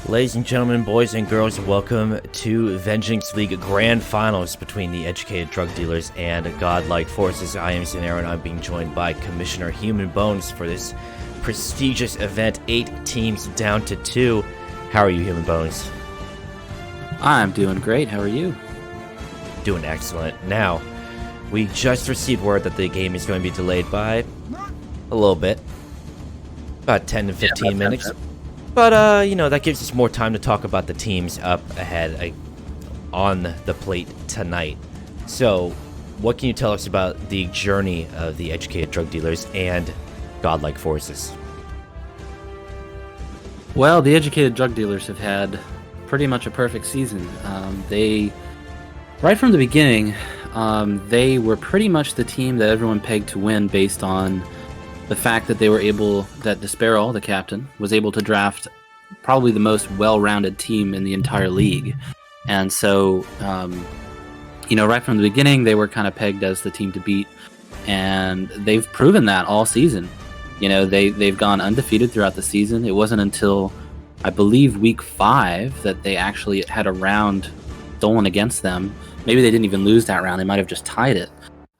Ladies and gentlemen, boys and girls, welcome to Vengeance League Grand Finals between the Educated Drug Dealers and Godlike Forces. I am Xenaero, and I'm being joined by Commissioner HumanBones for this prestigious event. 8 teams down to 2. How are you, HumanBones? I'm doing great. How are you? Doing excellent. Now, we just received word that the game is going to be delayed by a little bit. About 10 to 15 minutes. But, that gives us more time to talk about the teams up ahead on the plate tonight. So, what can you tell us about the journey of the Educated Drug Dealers and Godlike Forces? Well, the Educated Drug Dealers have had pretty much a perfect season. Right from the beginning, they were pretty much the team that everyone pegged to win based on the fact that that Despero, the captain, was able to draft probably the most well-rounded team in the entire league. And so, right from the beginning, they were kind of pegged as the team to beat. And they've proven that all season. They've gone undefeated throughout the season. It wasn't until, I believe, week 5 that they actually had a round stolen against them. Maybe they didn't even lose that round. They might have just tied it.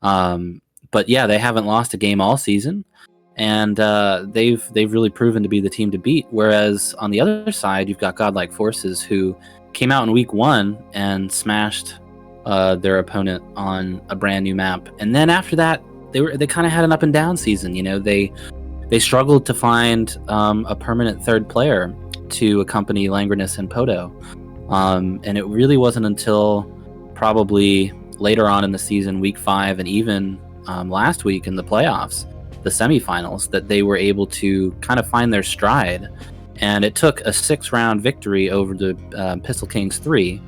But yeah, they haven't lost a game all season. And they've really proven to be the team to beat. Whereas on the other side, you've got Godlike Forces, who came out in week 1 and smashed their opponent on a brand new map. And then after that, they kind of had an up and down season. They struggled to find a permanent third player to accompany Langrenus and Poto. And it really wasn't until probably later on in the season, week 5, and even last week in the playoffs, the semifinals, that they were able to kind of find their stride. And it took a 6-round victory over the Pistol Kings 3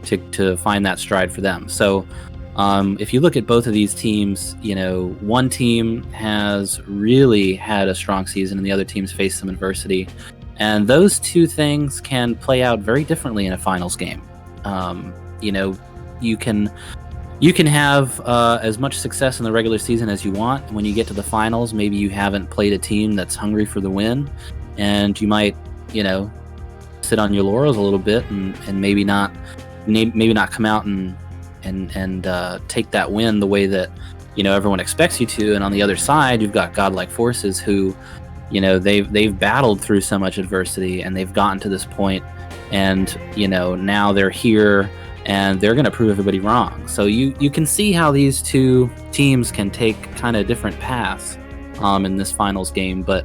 to find that stride for them. So if you look at both of these teams, one team has really had a strong season and the other team's faced some adversity. And those two things can play out very differently in a finals game. You can have as much success in the regular season as you want. When you get to the finals, maybe you haven't played a team that's hungry for the win, and you might, sit on your laurels a little bit and maybe not come out and take that win the way that everyone expects you to. And on the other side, you've got Godlike Forces who, they've battled through so much adversity and they've gotten to this point, and now they're here. And they're going to prove everybody wrong. So you can see how these two teams can take kind of different paths in this finals game, but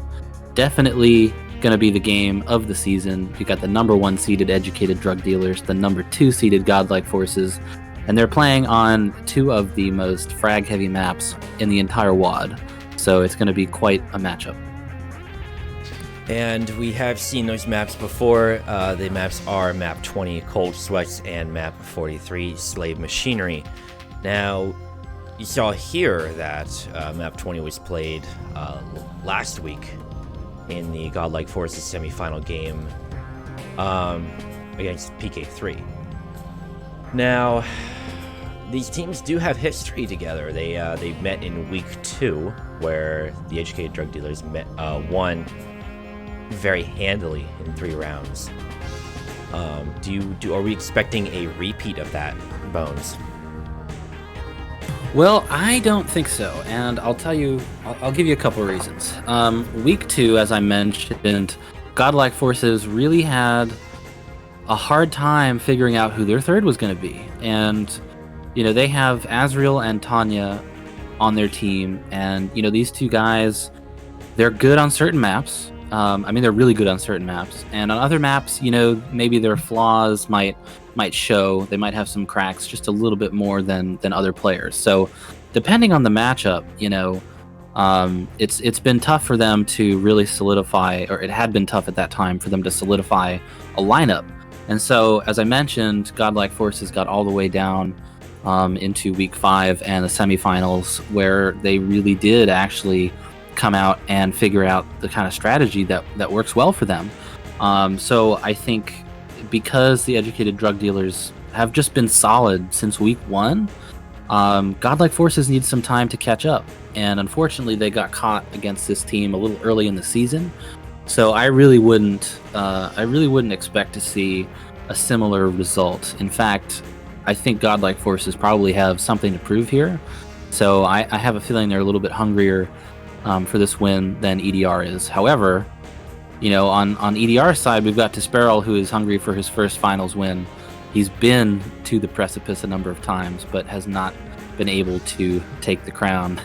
definitely going to be the game of the season. You got the number 1 seeded Educated Drug Dealers, the number 2 seeded Godlike Forces, and they're playing on 2 of the most frag-heavy maps in the entire WAD. So it's going to be quite a matchup. And we have seen those maps before. The maps are map 20, Cold Sweats, and map 43, Slave Machinery. Now, you saw here that map 20 was played last week in the Godlike Forces semifinal game against PK3. Now, these teams do have history together. They met in week 2, where the Educated Drug Dealers won very handily in 3 rounds. Are we expecting a repeat of that, Bones? Well, I don't think so, and I'll tell you. I'll give you a couple of reasons. Week 2, as I mentioned, Godlike Forces really had a hard time figuring out who their third was going to be, and they have Azriel and Tanya on their team, and these two guys, they're good on certain maps. They're really good on certain maps, and on other maps, maybe their flaws might show. They might have some cracks, just a little bit more than other players. So, depending on the matchup, it's been tough for them to really solidify, or it had been tough at that time for them to solidify a lineup. And so, as I mentioned, Godlike Forces got all the way down into week 5 and the semifinals, where they really did actually come out and figure out the kind of strategy that works well for them. So I think because the Educated Drug Dealers have just been solid since week 1, Godlike Forces needs some time to catch up. And unfortunately, they got caught against this team a little early in the season. So I really wouldn't expect to see a similar result. In fact, I think Godlike Forces probably have something to prove here. So I have a feeling they're a little bit hungrier for this win than EDR is. However, on EDR's side, we've got Desperal, who is hungry for his first finals win. He's been to the precipice a number of times, but has not been able to take the crown.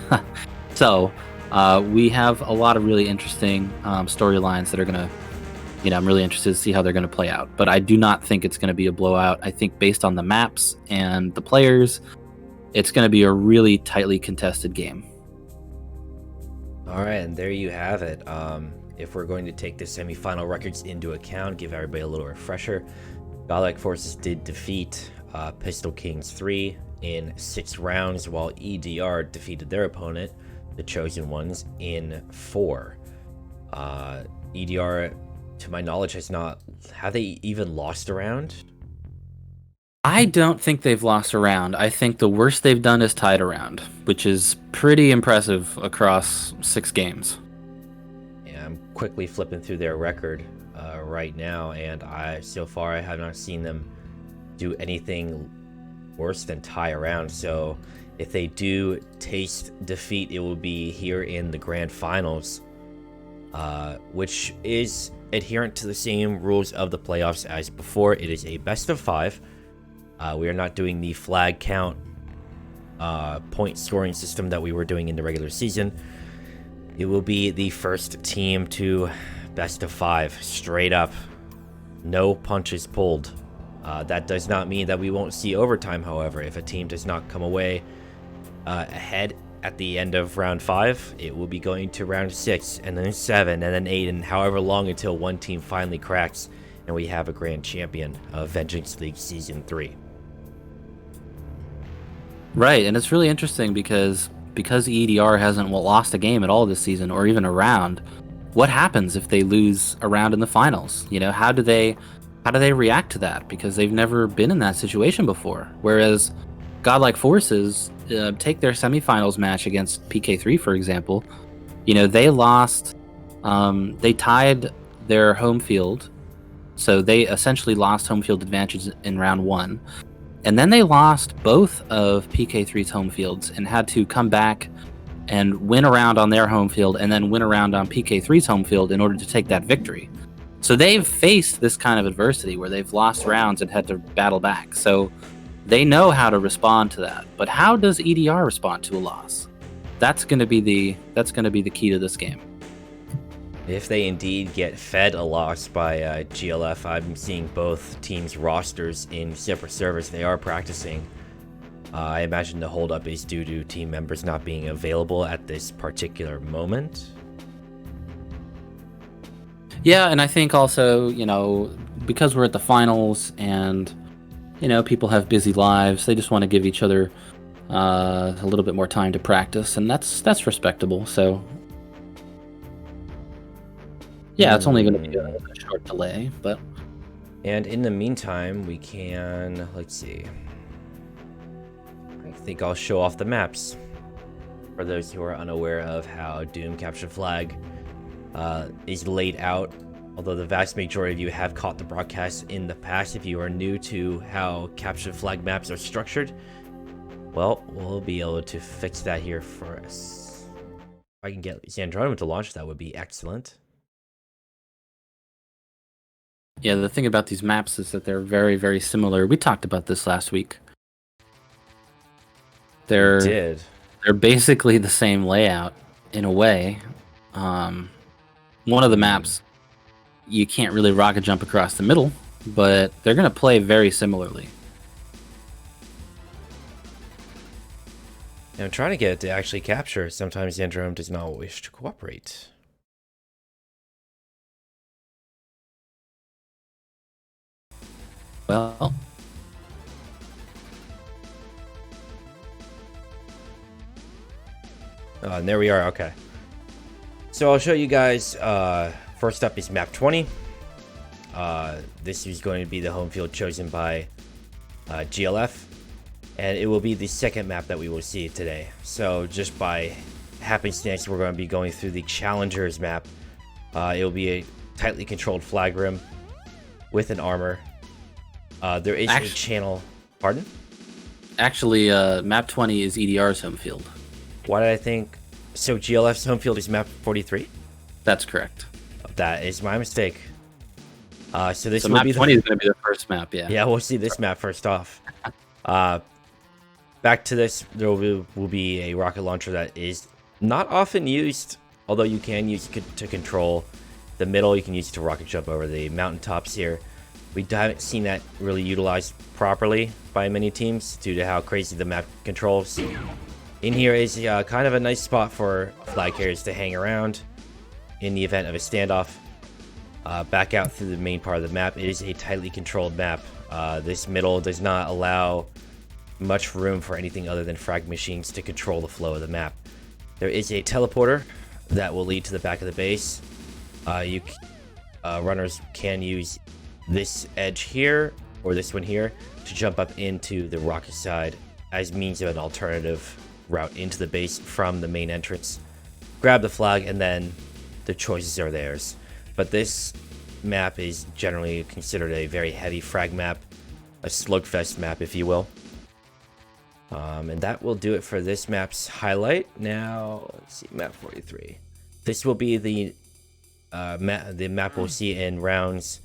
So we have a lot of really interesting storylines that are going to, I'm really interested to see how they're going to play out. But I do not think it's going to be a blowout. I think based on the maps and the players, it's going to be a really tightly contested game. All right, and there you have it. If we're going to take the semifinal records into account, give everybody a little refresher, Godlike Forces did defeat Pistol Kings 3 in 6 rounds, while EDR defeated their opponent, the Chosen Ones, in 4. EDR, to my knowledge, have they even lost a round? I don't think they've lost a round. I think the worst they've done is tied a round, which is pretty impressive across 6 games. Yeah, I'm quickly flipping through their record right now, and so far I have not seen them do anything worse than tie a round. So if they do taste defeat, it will be here in the grand finals, which is adherent to the same rules of the playoffs as before. It is a best of 5. We are not doing the flag count point scoring system that we were doing in the regular season. It will be the first team to best of 5, straight up. No punches pulled. That does not mean that we won't see overtime, however. If a team does not come away ahead at the end of round 5, it will be going to round 6, and then 7, and then 8, and however long until one team finally cracks and we have a grand champion of Vengeance League Season 3. Right, and it's really interesting because EDR hasn't lost a game at all this season, or even a round. What happens if they lose a round in the finals? How do they react to that? Because they've never been in that situation before. Whereas Godlike Forces, take their semifinals match against PK3, for example. They lost. They tied their home field, so they essentially lost home field advantage in round 1. And then they lost both of PK3's home fields and had to come back and win around on their home field and then win around on PK3's home field in order to take that victory. So they've faced this kind of adversity where they've lost rounds and had to battle back. So they know how to respond to that. But how does EDR respond to a loss? That's going to be the key to this game. If they indeed get fed a loss by GLF, I'm seeing both teams' rosters in separate servers. They are practicing. I imagine the holdup is due to team members not being available at this particular moment. Yeah, and I think also, because we're at the finals and, people have busy lives, they just want to give each other a little bit more time to practice, and that's respectable. So yeah, it's only going to be a short delay, but... And in the meantime, we can... Let's see. I think I'll show off the maps. For those who are unaware of how Doom Capture Flag is laid out. Although the vast majority of you have caught the broadcast in the past, if you are new to how Capture Flag maps are structured, well, we'll be able to fix that here for us. If I can get Xenaero to launch, that would be excellent. Yeah, the thing about these maps is that they're very, very similar. We talked about this last week. They're basically the same layout in a way. One of the maps, you can't really rocket jump across the middle, but they're going to play very similarly. I'm trying to get it to actually capture. Sometimes Xenaero does not wish to cooperate. Well, and there we are. Okay, so I'll show you guys. First up is map 20. This is going to be the home field chosen by GLF, and it will be the second map that we will see today. So just by happenstance, we're going to be going through the Challengers map It will be a tightly controlled flag rim with an armor. There is a channel. Pardon? Actually, map 20 is EDR's home field. Why did I think? So GLF's home field is map 43? That's correct. That is my mistake. So this So will map be 20 is going to be the first map, yeah. Yeah, we'll see this map first off. Back to this, there will be a rocket launcher that is not often used, although you can use it to control the middle. You can use it to rocket jump over the mountaintops here. We haven't seen that really utilized properly by many teams due to how crazy the map controls. In here is kind of a nice spot for flag carriers to hang around in the event of a standoff. Back out through the main part of the map. It is a tightly controlled map. This middle does not allow much room for anything other than frag machines to control the flow of the map. There is a teleporter that will lead to the back of the base. Runners can use this edge here or this one here to jump up into the rocket side as means of an alternative route into the base from the main entrance. Grab the flag and then the choices are theirs. But this map is generally considered a very heavy frag map, a slugfest map if you will. And that will do it for this map's highlight. Now, let's see, map 43. This will be the map we'll see in rounds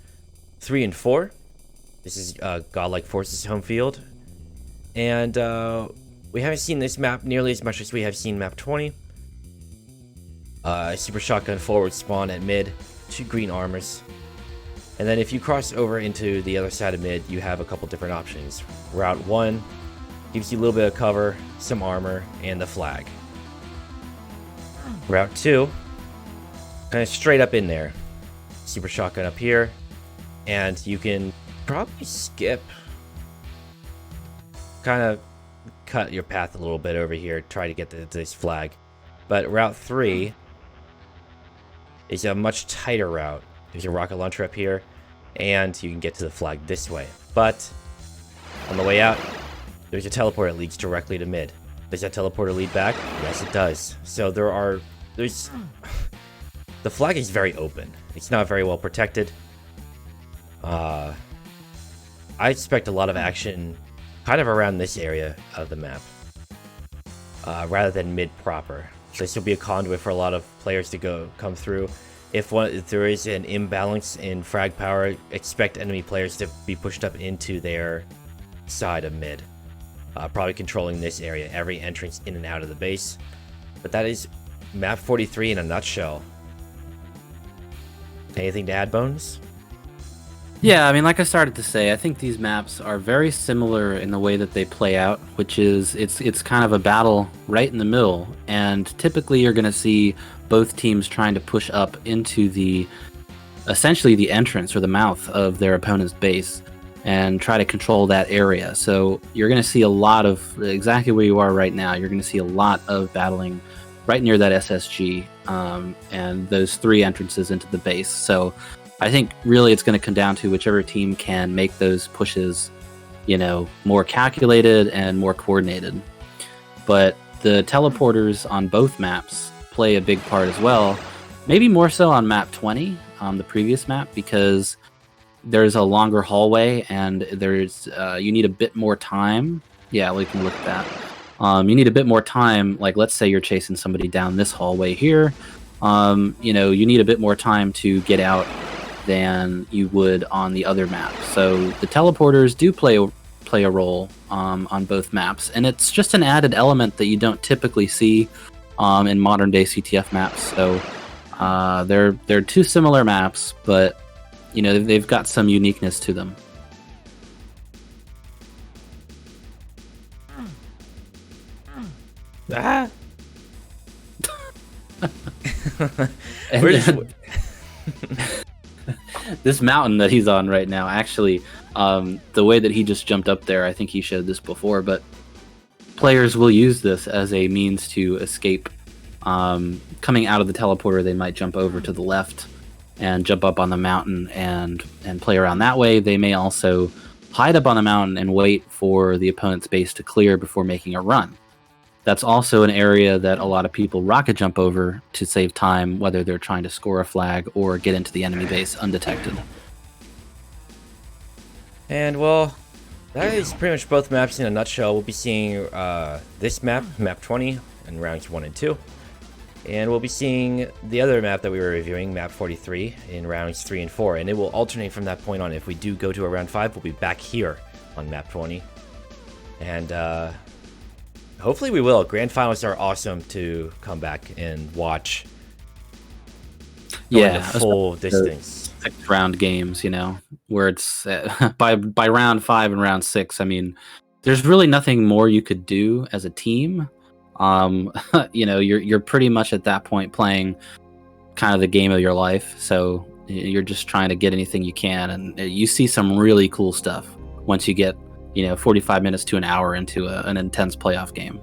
3 and 4. This is Godlike Forces home field. And we haven't seen this map nearly as much as we have seen map 20. Super shotgun forward spawn at mid, 2 green armors. And then if you cross over into the other side of mid, you have a couple different options. Route 1 gives you a little bit of cover, some armor, and the flag. Route 2, kind of straight up in there. Super shotgun up here, and you can probably skip, kind of cut your path a little bit over here, try to get this flag. But Route 3 is a much tighter route. There's a rocket launcher up here, and you can get to the flag this way. But on the way out, there's a teleporter that leads directly to mid. Does that teleporter lead back? Yes, it does. So there's the flag is very open. It's not very well protected. I expect a lot of action kind of around this area of the map, rather than mid proper. This will be a conduit for a lot of players to come through. If there is an imbalance in frag power, expect enemy players to be pushed up into their side of mid. Probably controlling this area, every entrance in and out of the base. But that is map 43 in a nutshell. Anything to add, Bones? Yeah, I mean, like I started to say, I think these maps are very similar in the way that they play out, which is it's kind of a battle right in the middle, and typically you're going to see both teams trying to push up into essentially the entrance or the mouth of their opponent's base and try to control that area. So you're going to see a lot of, exactly where you are right now, you're going to see a lot of battling right near that SSG and those 3 entrances into the base. So I think really it's going to come down to whichever team can make those pushes, more calculated and more coordinated. But the teleporters on both maps play a big part as well, maybe more so on map 20, the previous map, because there's a longer hallway and there's you need a bit more time. Yeah, we can look at that. You need a bit more time, like let's say you're chasing somebody down this hallway here. You need a bit more time to get out than you would on the other map. So the teleporters do play a role on both maps, and it's just an added element that you don't typically see in modern day CTF maps. So they're 2 similar maps, but they've got some uniqueness to them. Ah. This mountain that he's on right now, actually, the way that he just jumped up there, I think he showed this before, but players will use this as a means to escape. Coming out of the teleporter, they might jump over to the left and jump up on the mountain and play around that way. They may also hide up on the mountain and wait for the opponent's base to clear before making a run. That's also an area that a lot of people rocket jump over to save time, whether they're trying to score a flag or get into the enemy base undetected. And well, that is pretty much both maps in a nutshell. We'll be seeing this map, map 20, in rounds 1 and 2. And we'll be seeing the other map that we were reviewing, map 43, in rounds 3 and 4. And it will alternate from that point on. If we do go to a round 5, we'll be back here on map 20. And hopefully we will. Grand finals are awesome to come back and watch. Yeah, the full distance. 6-round games, you know, where it's by round 5 and round 6. I mean, there's really nothing more you could do as a team. You know, you're pretty much at that point playing kind of the game of your life. So you're just trying to get anything you can, and you see some really cool stuff once you get, you know, 45 minutes to an hour into an intense playoff game.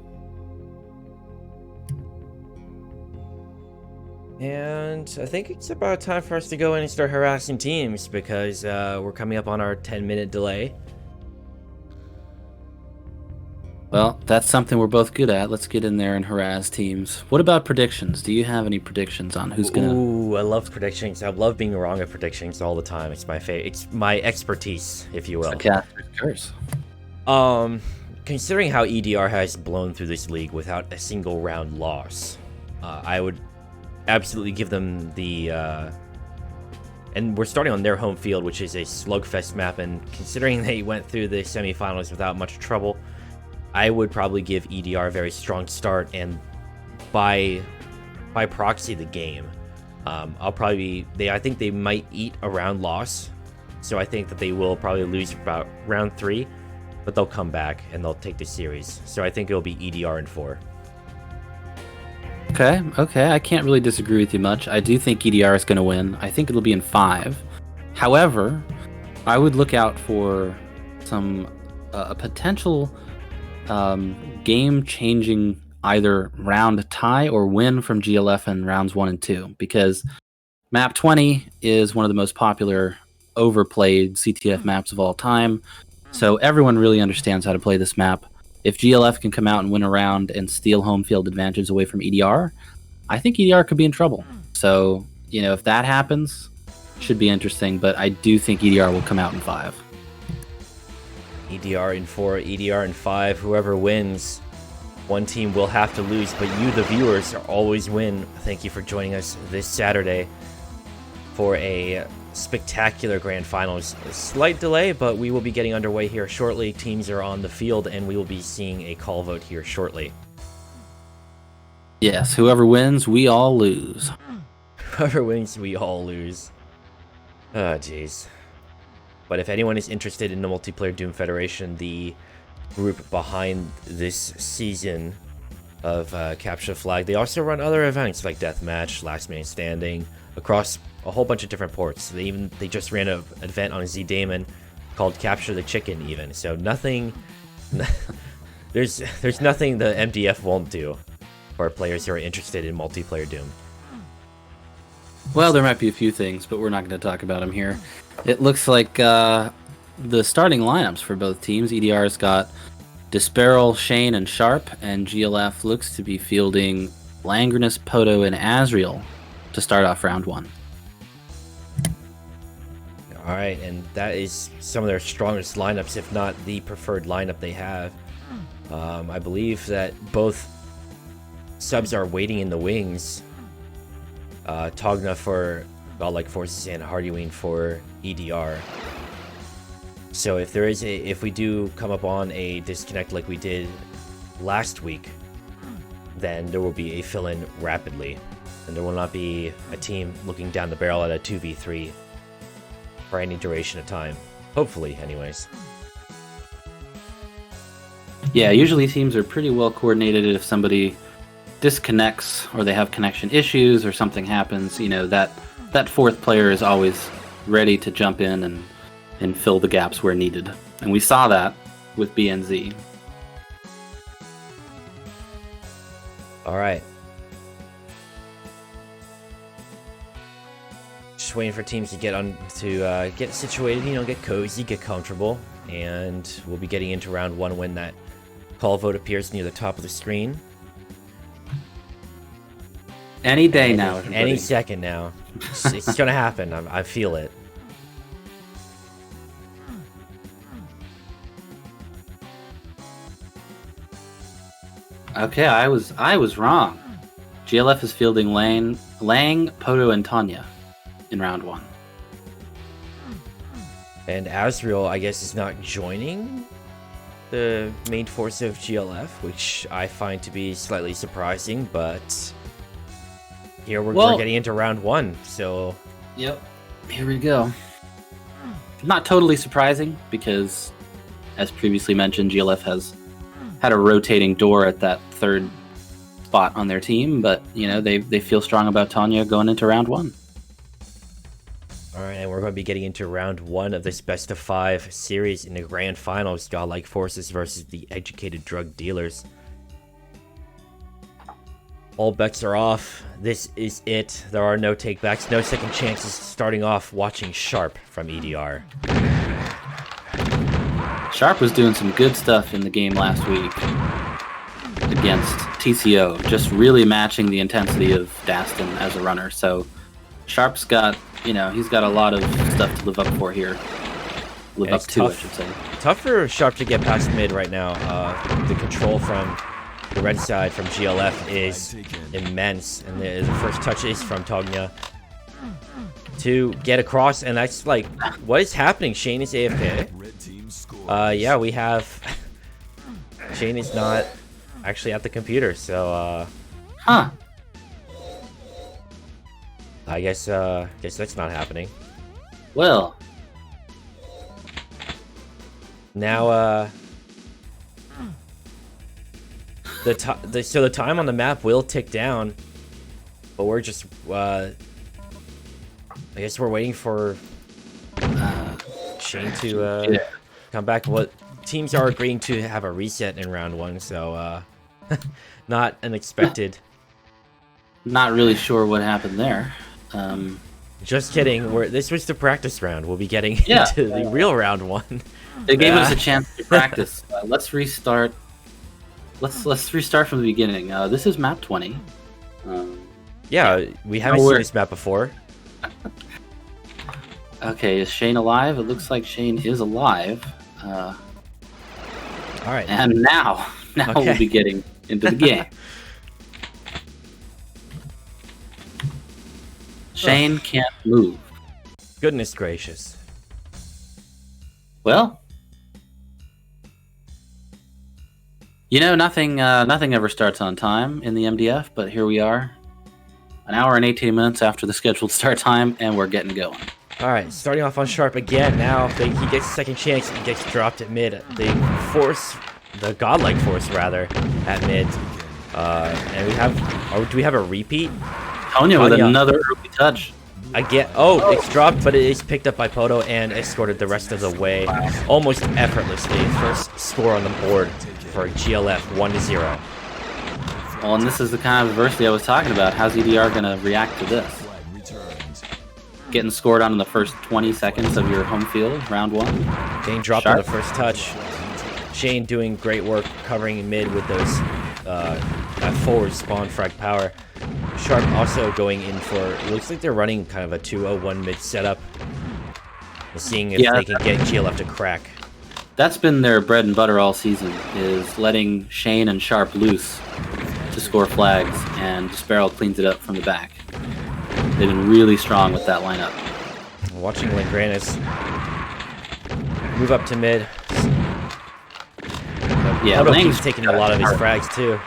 And I think it's about time for us to go in and start harassing teams, because we're coming up on our 10-minute delay. Well, that's something we're both good at. Let's get in there and harass teams. What about predictions? Do you have any predictions on who's gonna... Ooh, I love predictions. I love being wrong at predictions all the time. It's my It's my expertise, if you will. It's a caster's curse. Considering how EDR has blown through this league without a single round loss, I would absolutely give them the... and we're starting on their home field, which is a slugfest map, and considering they went through the semifinals without much trouble, I would probably give EDR a very strong start, and by proxy the game. I think they might eat a round loss, so I think that they will probably lose about round 3, but they'll come back and they'll take the series. So I think it'll be EDR in 4. Okay, I can't really disagree with you much. I do think EDR is going to win. I think it'll be in 5. However, I would look out for some a potential game-changing either round tie or win from GLF in rounds 1 and 2, because map 20 is one of the most popular overplayed CTF maps of all time, so everyone really understands how to play this map. If GLF can come out and win a round and steal home field advantage away from EDR, I think EDR could be in trouble. So, you know, if that happens, it should be interesting, but I do think EDR will come out in 5. EDR in 4, EDR in 5. Whoever wins, one team will have to lose, but you, the viewers, always win. Thank you for joining us this Saturday for a spectacular grand finals. A slight delay, but we will be getting underway here shortly. Teams are on the field, and we will be seeing a call vote here shortly. Yes, whoever wins, we all lose. Whoever wins, we all lose. Oh, jeez. But if anyone is interested in the Multiplayer Doom Federation, the group behind this season of Capture the Flag, they also run other events like Deathmatch, Last Man Standing, across a whole bunch of different ports. They just ran an event on Z-Daemon called Capture the Chicken even. So nothing... there's nothing the MDF won't do for players who are interested in Multiplayer Doom. Well, there might be a few things, but we're not going to talk about them here. It looks like the starting lineups for both teams. EDR's got Disparel, Shane, and Sharp, and GLF looks to be fielding Langrenus, Poto, and Azriel to start off round 1. Alright, and that is some of their strongest lineups, if not the preferred lineup they have. I believe that both subs are waiting in the wings. Togna for Godlike Forces and Hardyween for EDR. So if we do come up on a disconnect like we did last week, then there will be a fill-in rapidly, and there will not be a team looking down the barrel at a 2v3 for any duration of time. Hopefully, anyways. Yeah, usually teams are pretty well coordinated. If somebody disconnects or they have connection issues or something happens, you know, that fourth player is always ready to jump in and fill the gaps where needed. And we saw that with BNZ. All right. Just waiting for teams to get situated, you know, get cozy, get comfortable, and we'll be getting into round 1 when that call vote appears near the top of the screen. Any day now. Everybody. Any second now. It's gonna happen. I feel it. Okay, I was wrong. GLF is fielding Lang, Poto, and Tanya in round 1. And Azrael, I guess, is not joining the main force of GLF, which I find to be slightly surprising, but here we're getting into round 1, so... Yep, here we go. Not totally surprising, because, as previously mentioned, GLF has had a rotating door at that 3rd spot on their team, but, you know, they feel strong about Tanya going into round 1. Alright, and we're going to be getting into round 1 of this best of 5 series in the grand finals, Godlike Forces versus the Educated Drug Dealers. All bets are off. This is it. There are no takebacks, no second chances. Starting off watching Sharp from EDR. Sharp was doing some good stuff in the game last week against TCO, just really matching the intensity of Daston as a runner. So Sharp's got, you know, he's got a lot of stuff to live up for here. Live up to, I should say. Tough for Sharp to get past mid right now. The control from the red side from GLF is immense, and the first touch is from Togna to get across, and that's like, what is happening? Shane is AFK. Yeah, we have Shane is not actually at the computer, so huh. I guess that's not happening. Well, now the time on the map will tick down, but we're just I guess we're waiting for Shane to come back. What teams are agreeing to have a reset in round 1, so not unexpected. Not really sure what happened there. Just kidding. This was the practice round. We'll be getting into the real round 1. They gave us a chance to practice. Let's restart. Let's restart from the beginning. This is map 20. Yeah, we haven't seen this map before. Okay, is Shane alive? It looks like Shane is alive. All right. And now we'll be getting into the game. Shane can't move. Goodness gracious. Well, you know, nothing ever starts on time in the MDF, but here we are, an hour and 18 minutes after the scheduled start time, and we're getting going. All right, starting off on Sharp again. Now he gets a second chance. He gets dropped at mid. The Godlike Force rather, at mid. And we have, do we have a repeat? Tanya with another early touch. It's dropped, but it is picked up by Poto and escorted the rest of the way, almost effortlessly. First score on the board for GLF, 1-0. Well, and this is the kind of adversity I was talking about. How's EDR going to react to this? Getting scored on in the first 20 seconds of your home field, round 1. Getting dropped on the first touch. Shane doing great work covering mid with those that forward spawn frag power. Sharp also going in for, it looks like they're running kind of a 2-0-1 mid setup. Seeing if they can get GLF to crack. That's been their bread and butter all season, is letting Shane and Sharp loose to score flags, and Xenaero cleans it up from the back. They've been really strong with that lineup. Watching Langranis move up to mid. Yeah, Lang's taking a lot of his frags too.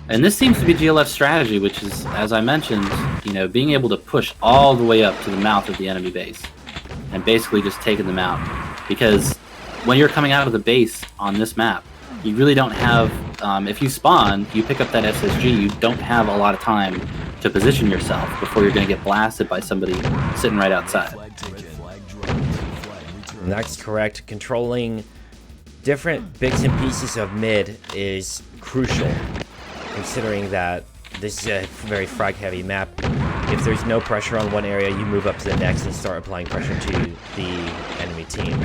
And this seems to be GLF's strategy, which is, as I mentioned, you know, being able to push all the way up to the mouth of the enemy base and basically just taking them out. Because when you're coming out of the base on this map, you really don't have, if you spawn, you pick up that SSG, you don't have a lot of time to position yourself before you're going to get blasted by somebody sitting right outside. And that's correct. Controlling different bits and pieces of mid is crucial, considering that this is a very frag-heavy map. If there's no pressure on one area, you move up to the next and start applying pressure to the enemy team.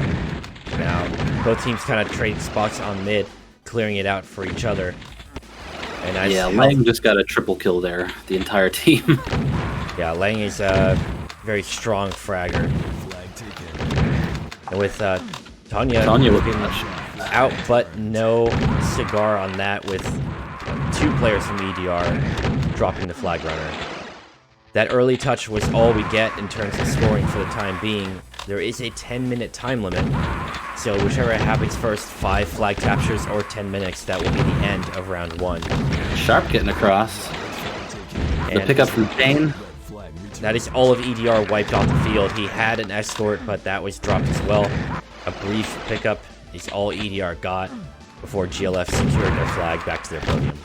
Now, both teams kind of trade spots on mid, clearing it out for each other. And as yeah, Lang just got a triple kill there, the entire team. Yeah, Lang is a very strong fragger. And with Tanya looking out, but no cigar on that, with 2 players from EDR dropping the flag runner. That early touch was all we get in terms of scoring for the time being. There is a 10-minute time limit, so whichever happens first, 5 flag captures or 10 minutes, that will be the end of round 1. Sharp getting across. The pickup from Dane. That is all of EDR wiped off the field. He had an escort, but that was dropped as well. A brief pickup is all EDR got before GLF secured their flag back to their podium.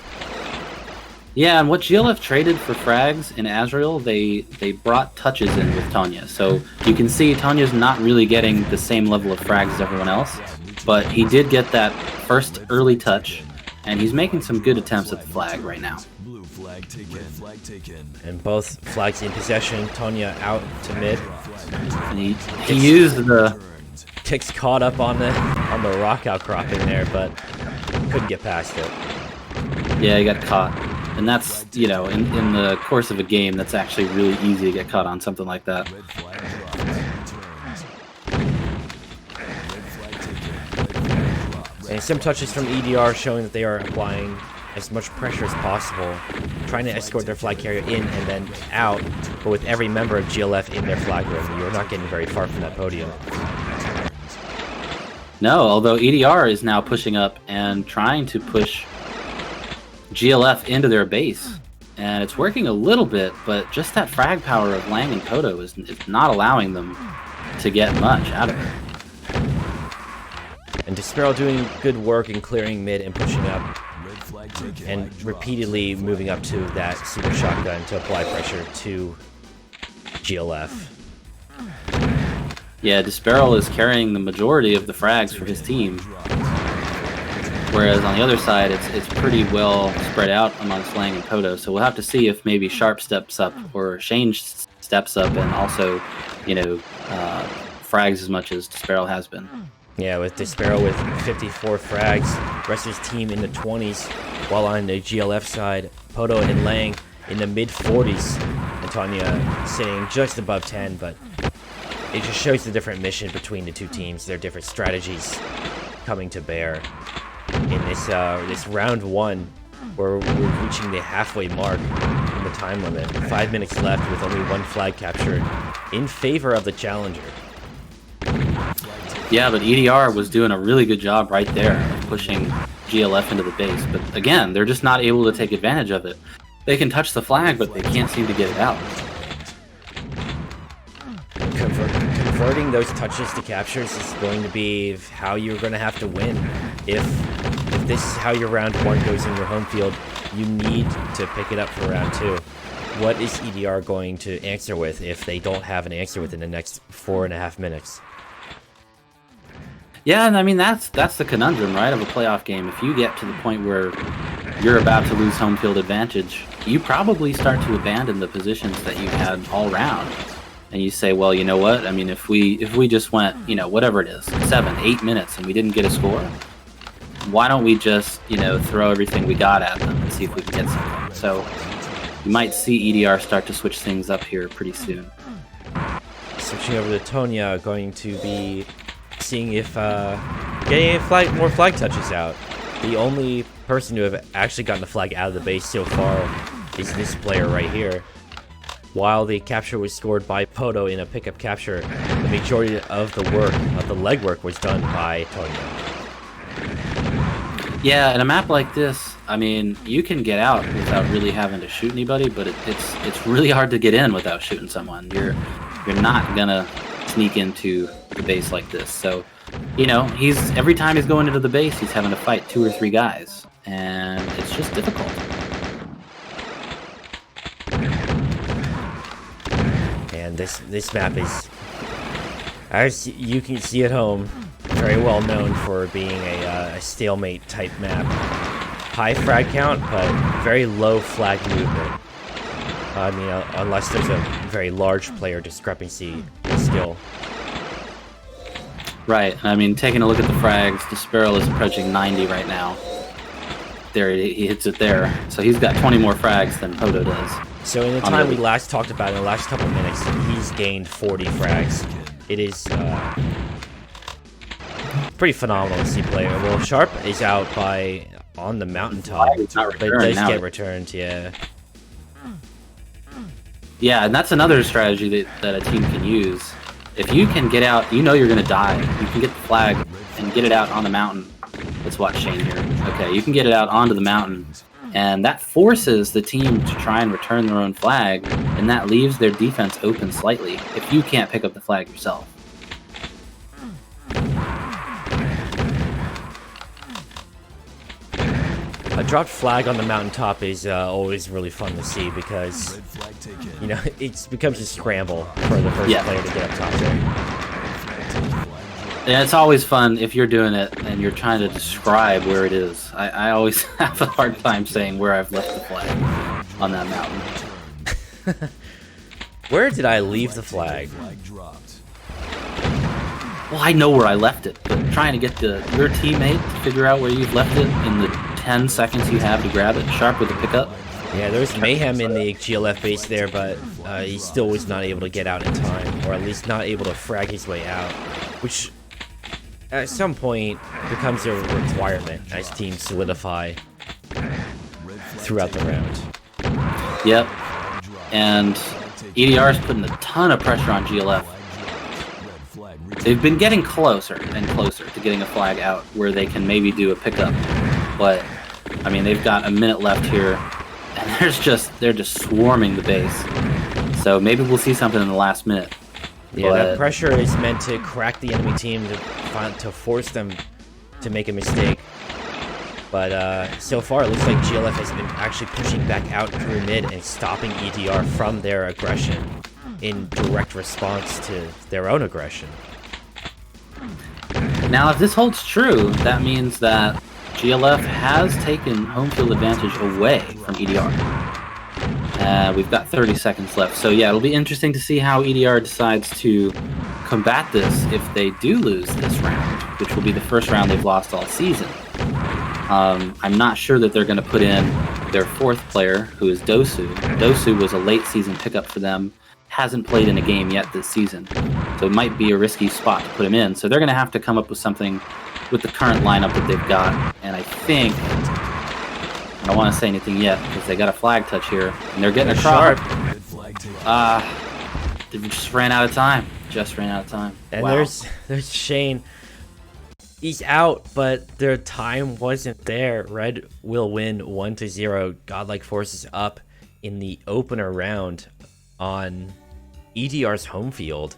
Yeah, and what GLF traded for frags in Azrael, they brought touches in with Tanya. So you can see Tanya's not really getting the same level of frags as everyone else, but he did get that first early touch, and he's making some good attempts at the flag right now. And both flags in possession. Tanya out to mid. And he used the... Kicks caught up on the rock outcropping there, but couldn't get past it. Yeah, he got caught. And that's, you know, in the course of a game, that's actually really easy to get caught on something like that. And some touches from EDR showing that they are applying as much pressure as possible, trying to escort their flag carrier in and then out, but with every member of GLF in their flag room, you're not getting very far from that podium. No, although EDR is now pushing up and trying to push GLF into their base. And it's working a little bit, but just that frag power of Lang and Poto is not allowing them to get much out of it. And Despero doing good work in clearing mid and pushing up, and repeatedly moving up to that super shotgun to apply pressure to GLF. Yeah, Despero is carrying the majority of the frags for his team. Whereas on the other side, it's pretty well spread out amongst Lang and Poto. So we'll have to see if maybe Sharp steps up or Shane steps up and also, you know, frags as much as Despero has been. Yeah, with Despero with 54 frags, rest of his team in the 20s, while on the GLF side, Poto and Lang in the mid-40s, and Tanya sitting just above 10, but it just shows the different mission between the two teams, their different strategies coming to bear. In this round 1, where we're reaching the halfway mark in the time limit, 5 minutes left with only 1 flag captured in favor of the challenger. Yeah, but EDR was doing a really good job right there, pushing GLF into the base. But again, they're just not able to take advantage of it. They can touch the flag, but they can't seem to get it out. Converting those touches to captures is going to be how you're going to have to win. If this is how your round 1 goes in your home field, you need to pick it up for round 2. What is EDR going to answer with if they don't have an answer within the next 4.5 minutes? Yeah, and I mean, that's the conundrum, right, of a playoff game. If you get to the point where you're about to lose home field advantage, you probably start to abandon the positions that you had all round. And you say, well, you know what? I mean, if we just went, you know, whatever it is, 7, 8 minutes and we didn't get a score, why don't we just, you know, throw everything we got at them and see if we can get something? So you might see EDR start to switch things up here pretty soon. Switching over to Tonya, going to be seeing if getting more flag touches out. The only person to have actually gotten a flag out of the base so far is this player right here. While the capture was scored by Poto in a pickup capture, the majority of the work, of the legwork, was done by Tonya. Yeah, in a map like this, I mean, you can get out without really having to shoot anybody, but it's really hard to get in without shooting someone. You're not gonna sneak into the base like this. So, you know, every time he's going into the base, he's having to fight 2 or 3 guys, and it's just difficult. And this map is, as you can see at home, very well known for being a stalemate type map. High frag count, but very low flag movement. I mean, unless there's a very large player discrepancy in skill. Right. I mean, taking a look at the frags, Despero is approaching 90 right now. there, he hits it there. So he's got 20 more frags than Hodo does. So in the time we last talked about, in the last couple of minutes, he's gained 40 frags. It is pretty phenomenal to see play. Well, Sharp is out by on the mountaintop. It's not But it returned does now. get returned, yeah. Yeah, and that's another strategy that a team can use. If you can get out, you know you're going to die. You can get the flag and get it out on the mountain. Let's watch Shane here. Okay, you can get it out onto the mountain. And that forces the team to try and return their own flag, and that leaves their defense open slightly if you can't pick up the flag yourself. A dropped flag on the mountaintop is always really fun to see because, you know, it becomes a scramble for the first player to get up top there. Yeah, it's always fun if you're doing it and you're trying to describe where it is. I always have a hard time saying where I've left the flag on that mountain. Where did I leave the flag? Well, I know where I left it, but trying to get your teammate to figure out where you've left it in the 10 seconds you have to grab it, Sharp with the pickup. Yeah, there's mayhem in the GLF base there, but he still was not able to get out in time, or at least not able to frag his way out, which at some point becomes a requirement as teams solidify throughout the round. Yep, and EDR is putting a ton of pressure on GLF. They've been getting closer and closer to getting a flag out where they can maybe do a pickup, but I mean they've got a minute left here, and they're just swarming the base. So maybe we'll see something in the last minute. Yeah, that pressure is meant to crack the enemy team to force them to make a mistake. But so far, it looks like GLF has been actually pushing back out through mid and stopping EDR from their aggression in direct response to their own aggression. Now, if this holds true, that means that GLF has taken home field advantage away from EDR. We've got 30 seconds left. So yeah, it'll be interesting to see how EDR decides to combat this if they do lose this round, which will be the first round they've lost all season. I'm not sure that they're going to put in their fourth player, who is Dosu. Dosu was a late season pickup for them, hasn't played in a game yet this season, so it might be a risky spot to put him in. So they're going to have to come up with something with the current lineup that they've got, and I think, I don't want to say anything yet because they got a flag touch here, and they're getting a Sharp. They just ran out of time. And wow. there's Shane. He's out, but their time wasn't there. Red will win 1-0. Godlike forces up in the opener round on EDR's home field,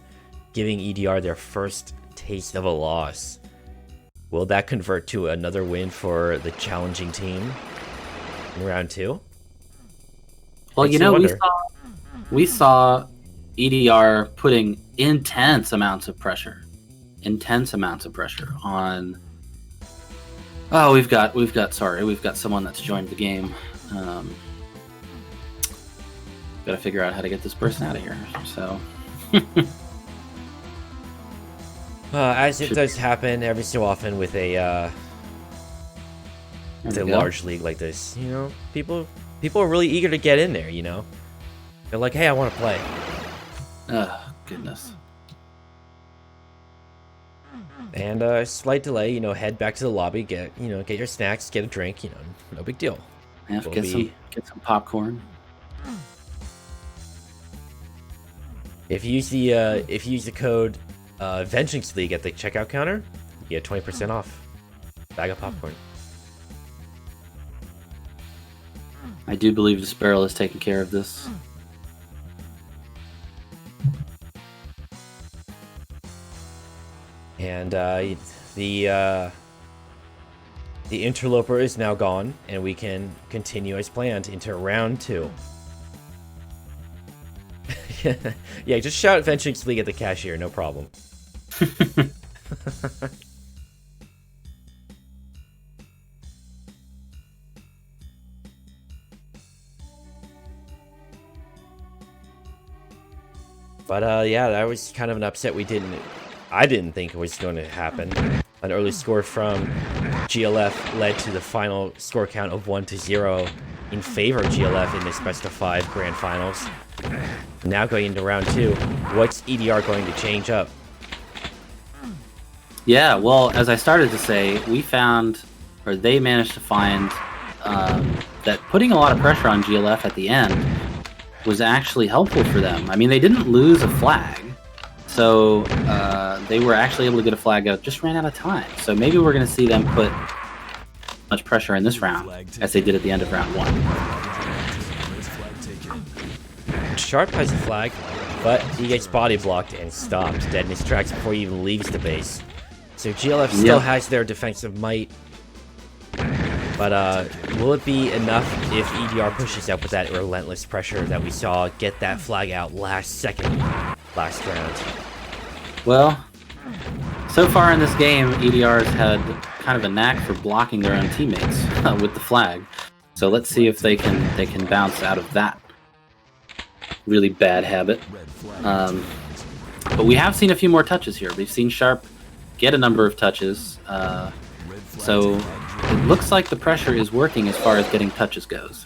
giving EDR their first taste of a loss. Will that convert to another win for the challenging team in round 2? Well, you know, we saw EDR putting intense amounts of pressure on. Oh, we've got someone that's joined the game. Gotta figure out how to get this person out of here. So, as it does happen every so often with a large league like this, you know, people are really eager to get in there. You know, they're like, "Hey, I want to play." Oh goodness. And a slight delay, you know, head back to the lobby, get your snacks, get a drink, you know, no big deal. Yeah, get some popcorn. If you use the code Vengeance League at the checkout counter, you get 20% off. Bag of popcorn. I do believe the Sparrow is taking care of this. And the interloper is now gone, and we can continue as planned into round 2. Yeah, just shout Vengeance League at the cashier, no problem. But yeah, that was kind of an upset. I didn't think it was going to happen. An early score from GLF led to the final score count of 1-0 in favor of GLF in this best of 5 grand finals. Now going into round 2, what's EDR going to change up? Yeah, well, as I started to say, we found, or they managed to find, that putting a lot of pressure on GLF at the end was actually helpful for them. I mean, they didn't lose a flag, so they were actually able to get a flag out, just ran out of time. So maybe we're going to see them put much pressure in this round, as they did at the end of round 1. Sharp has a flag, but he gets body blocked and stopped dead in his tracks before he even leaves the base. So GLF still has their defensive might, but will it be enough if EDR pushes up with that relentless pressure that we saw get that flag out last second, last round? Well, so far in this game, EDR's had kind of a knack for blocking their own teammates with the flag. So let's see if they can bounce out of that really bad habit. But we have seen a few more touches here. We've seen Sharp get a number of touches. So it looks like the pressure is working as far as getting touches goes.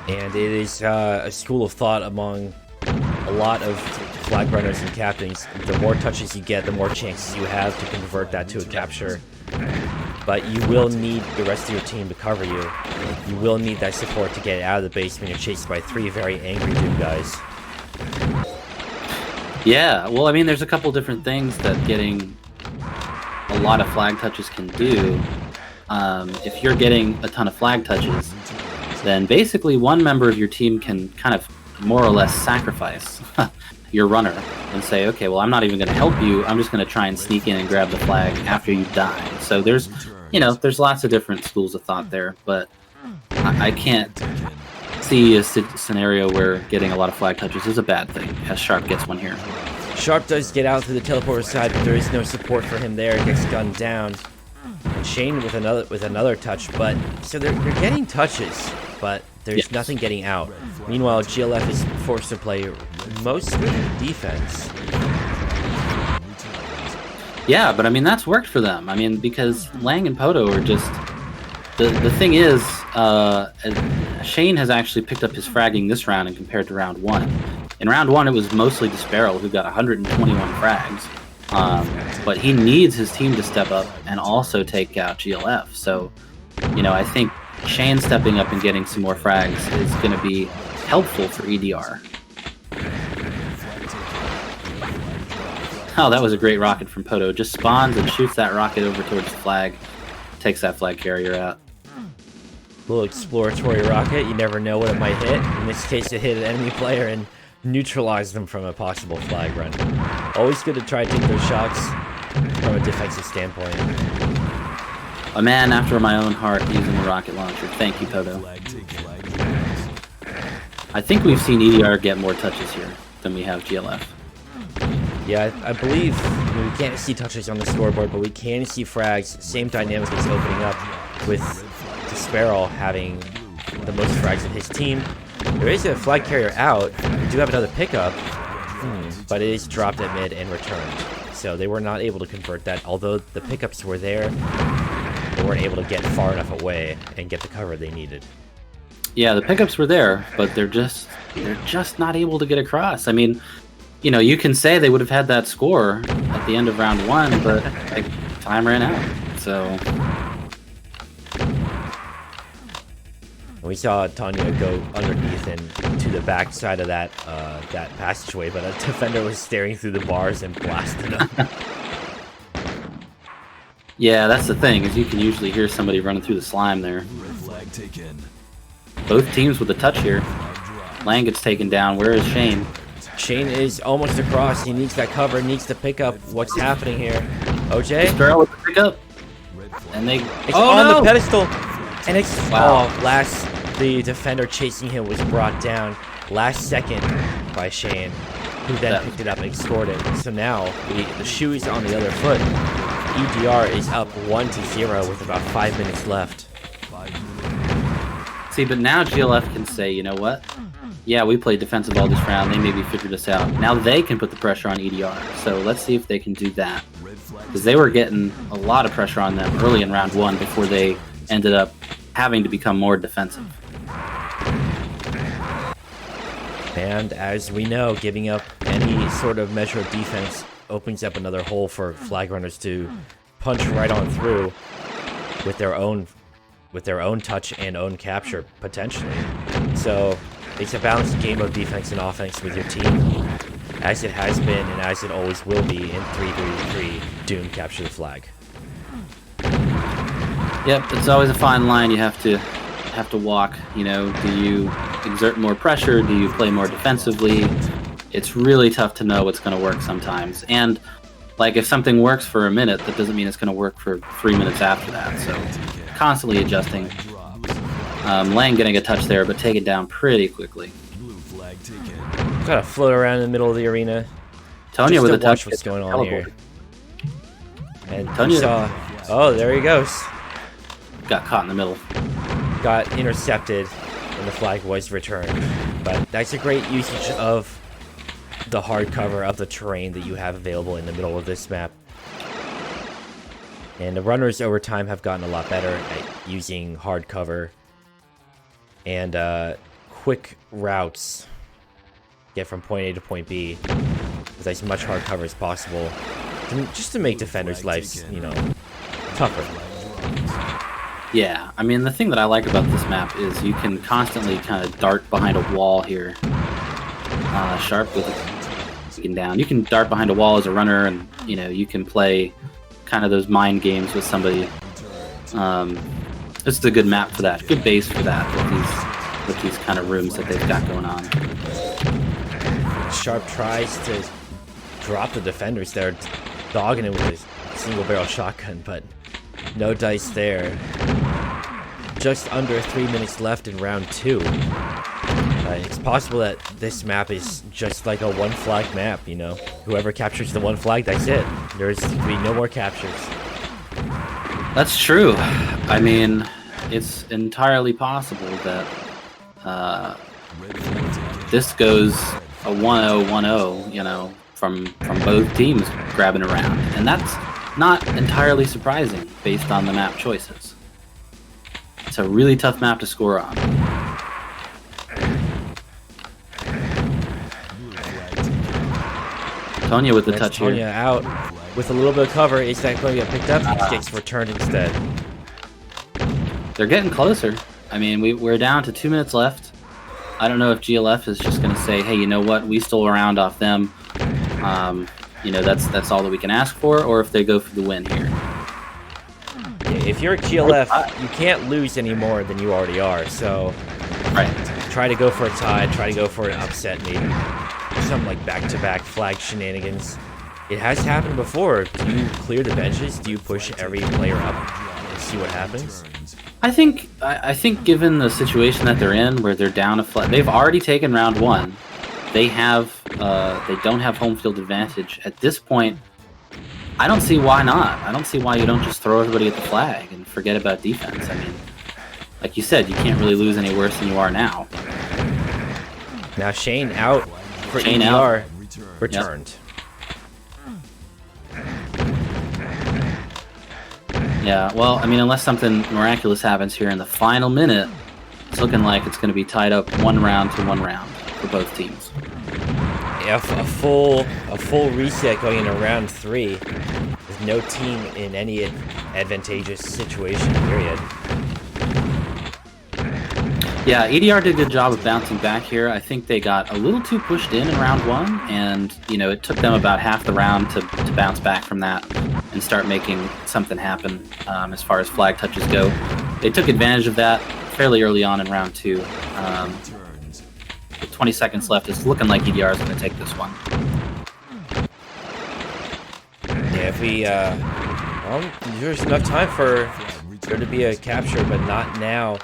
And it is a school of thought among a lot of flag runners and captains. The more touches you get, the more chances you have to convert that to a capture. But you will need the rest of your team to cover you. You will need that support to get out of the base when you're chased by 3 very angry Doom guys. Yeah, well, I mean, there's a couple different things that getting a lot of flag touches can do. If you're getting a ton of flag touches, then basically one member of your team can kind of more or less sacrifice your runner and say, okay, well, I'm not even going to help you. I'm just going to try and sneak in and grab the flag after you die. So there's, there's lots of different schools of thought there, but I can't see a scenario where getting a lot of flag touches is a bad thing, as Sharp gets one here. Sharp does get out to the teleporter side, but there is no support for him there. He gets gunned down. And Shane with another touch, but so they're getting touches, but there's nothing getting out. Meanwhile, GLF is forced to play mostly defense. Yeah, but I mean, that's worked for them. I mean, because Lang and Poto are just... The thing is, Shane has actually picked up his fragging this round and compared to round 1. In round 1, it was mostly Xenaero who got 121 frags. But he needs his team to step up and also take out GLF. So, I think Shane stepping up and getting some more frags is going to be helpful for EDR. Oh, that was a great rocket from Poto. Just spawns and shoots that rocket over towards the flag. Takes that flag carrier out. Little exploratory rocket. You never know what it might hit. In this case, it hit an enemy player and neutralized them from a possible flag run. Always good to try to take those shots from a defensive standpoint. A man after my own heart using the rocket launcher. Thank you, Poto. I think we've seen EDR get more touches here than we have GLF. Yeah, I believe we can't see touches on the scoreboard, but we can see frags. Same dynamic is opening up with Sparrow having the most frags of his team. There is a flag carrier out. We do have another pickup, but it is dropped at mid and returned. So they were not able to convert that. Although the pickups were there, they weren't able to get far enough away and get the cover they needed. Yeah, the pickups were there, but they're just not able to get across. I mean, you can say they would have had that score at the end of round 1, but time ran out. So we saw Tanya go underneath and to the back side of that passageway, but a defender was staring through the bars and blasted him. Yeah, that's the thing, is you can usually hear somebody running through the slime there. Both teams with a touch here. Lang gets taken down. Where is Shane? Shane is almost across. He needs that cover, needs to pick up what's happening here. OJ? Sparrow with the pickup. And it's on the pedestal. And it's the defender chasing him was brought down last second by Shane, who then picked it up and scored it. So now the shoe is on the other foot. EDR is up 1-0 with about 5 minutes left. See, but now GLF can say, you know what? Yeah, we played defensive all this round. They maybe figured us out. Now they can put the pressure on EDR. So let's see if they can do that. because they were getting a lot of pressure on them early in round 1 before they ended up having to become more defensive. And as we know, giving up any sort of measure of defense opens up another hole for flag runners to punch right on through with their own touch and own capture, potentially. So it's a balanced game of defense and offense with your team, as it has been and as it always will be in 3-3-3 Doom Capture the Flag. Yep, it's always a fine line you have to walk. You know, do you exert more pressure? Do you play more defensively? It's really tough to know what's going to work sometimes. And like, if something works for a minute, that doesn't mean it's going to work for 3 minutes after that. So constantly adjusting. Lang getting a touch there, but take it down pretty quickly. Gotta float around in the middle of the arena. Tonya with a touch. What's going on here? And Tonya saw. Oh, there he goes. Got caught in the middle. Got intercepted, and the flag was returned. But that's a great usage of the hard cover of the terrain that you have available in the middle of this map. And the runners over time have gotten a lot better at using hard cover and quick routes. Get from point A to point B with as much hard cover as possible, just to make defenders' lives, you know, tougher. Yeah, I mean, the thing that I like about this map is you can constantly kind of dart behind a wall here. Sharp with it down. You can dart behind a wall as a runner, and you know, you can play kind of those mind games with somebody. This is a good map for that. Good base for that with these kind of rooms that they've got going on. Sharp tries to drop the defenders there, dogging it with a single barrel shotgun, but no dice there. Just under 3 minutes left in round 2. It's possible that this map is just like a one flag map, you know. Whoever captures the one flag, that's it. There's to be no more captures. That's true. I mean, it's entirely possible that this goes a 1-0-1-0, you know, from both teams grabbing around. And that's not entirely surprising based on the map choices. It's a really tough map to score on. Tonya with the touch here. Tonya out with a little bit of cover. Is that going to get picked up? It gets returned instead. They're getting closer. I mean, we're down to 2 minutes left. I don't know if GLF is just going to say, hey, you know what? We stole a round off them. You know, that's all that we can ask for, or if they go for the win here. Yeah, if you're a GLF, you can't lose any more than you already are. So, right. Try to go for a tie. Try to go for an upset, maybe. Something like back-to-back flag shenanigans. It has happened before. Do you clear the benches? Do you push every player up and see what happens? I think given the situation that they're in, where they're down a flag, they've already taken round 1. They don't have home field advantage at this point. I don't see why not. I don't see why you don't just throw everybody at the flag and forget about defense. I mean, like you said, you can't really lose any worse than you are now. Now Shane out for Shane EDR, out. returned. Yeah, well, I mean, unless something miraculous happens here in the final minute, it's looking like it's going to be tied up 1 round to 1 round for both teams. Yeah, a full reset going into round 3 with no team in any advantageous situation, period. Yeah, EDR did a good job of bouncing back here. I think they got a little too pushed in round 1, and you know, it took them about half the round to bounce back from that and start making something happen as far as flag touches go. They took advantage of that fairly early on in round 2. With 20 seconds left, it's looking like EDR is going to take this one. Yeah, if we, there's enough time for there to be a capture, but not now.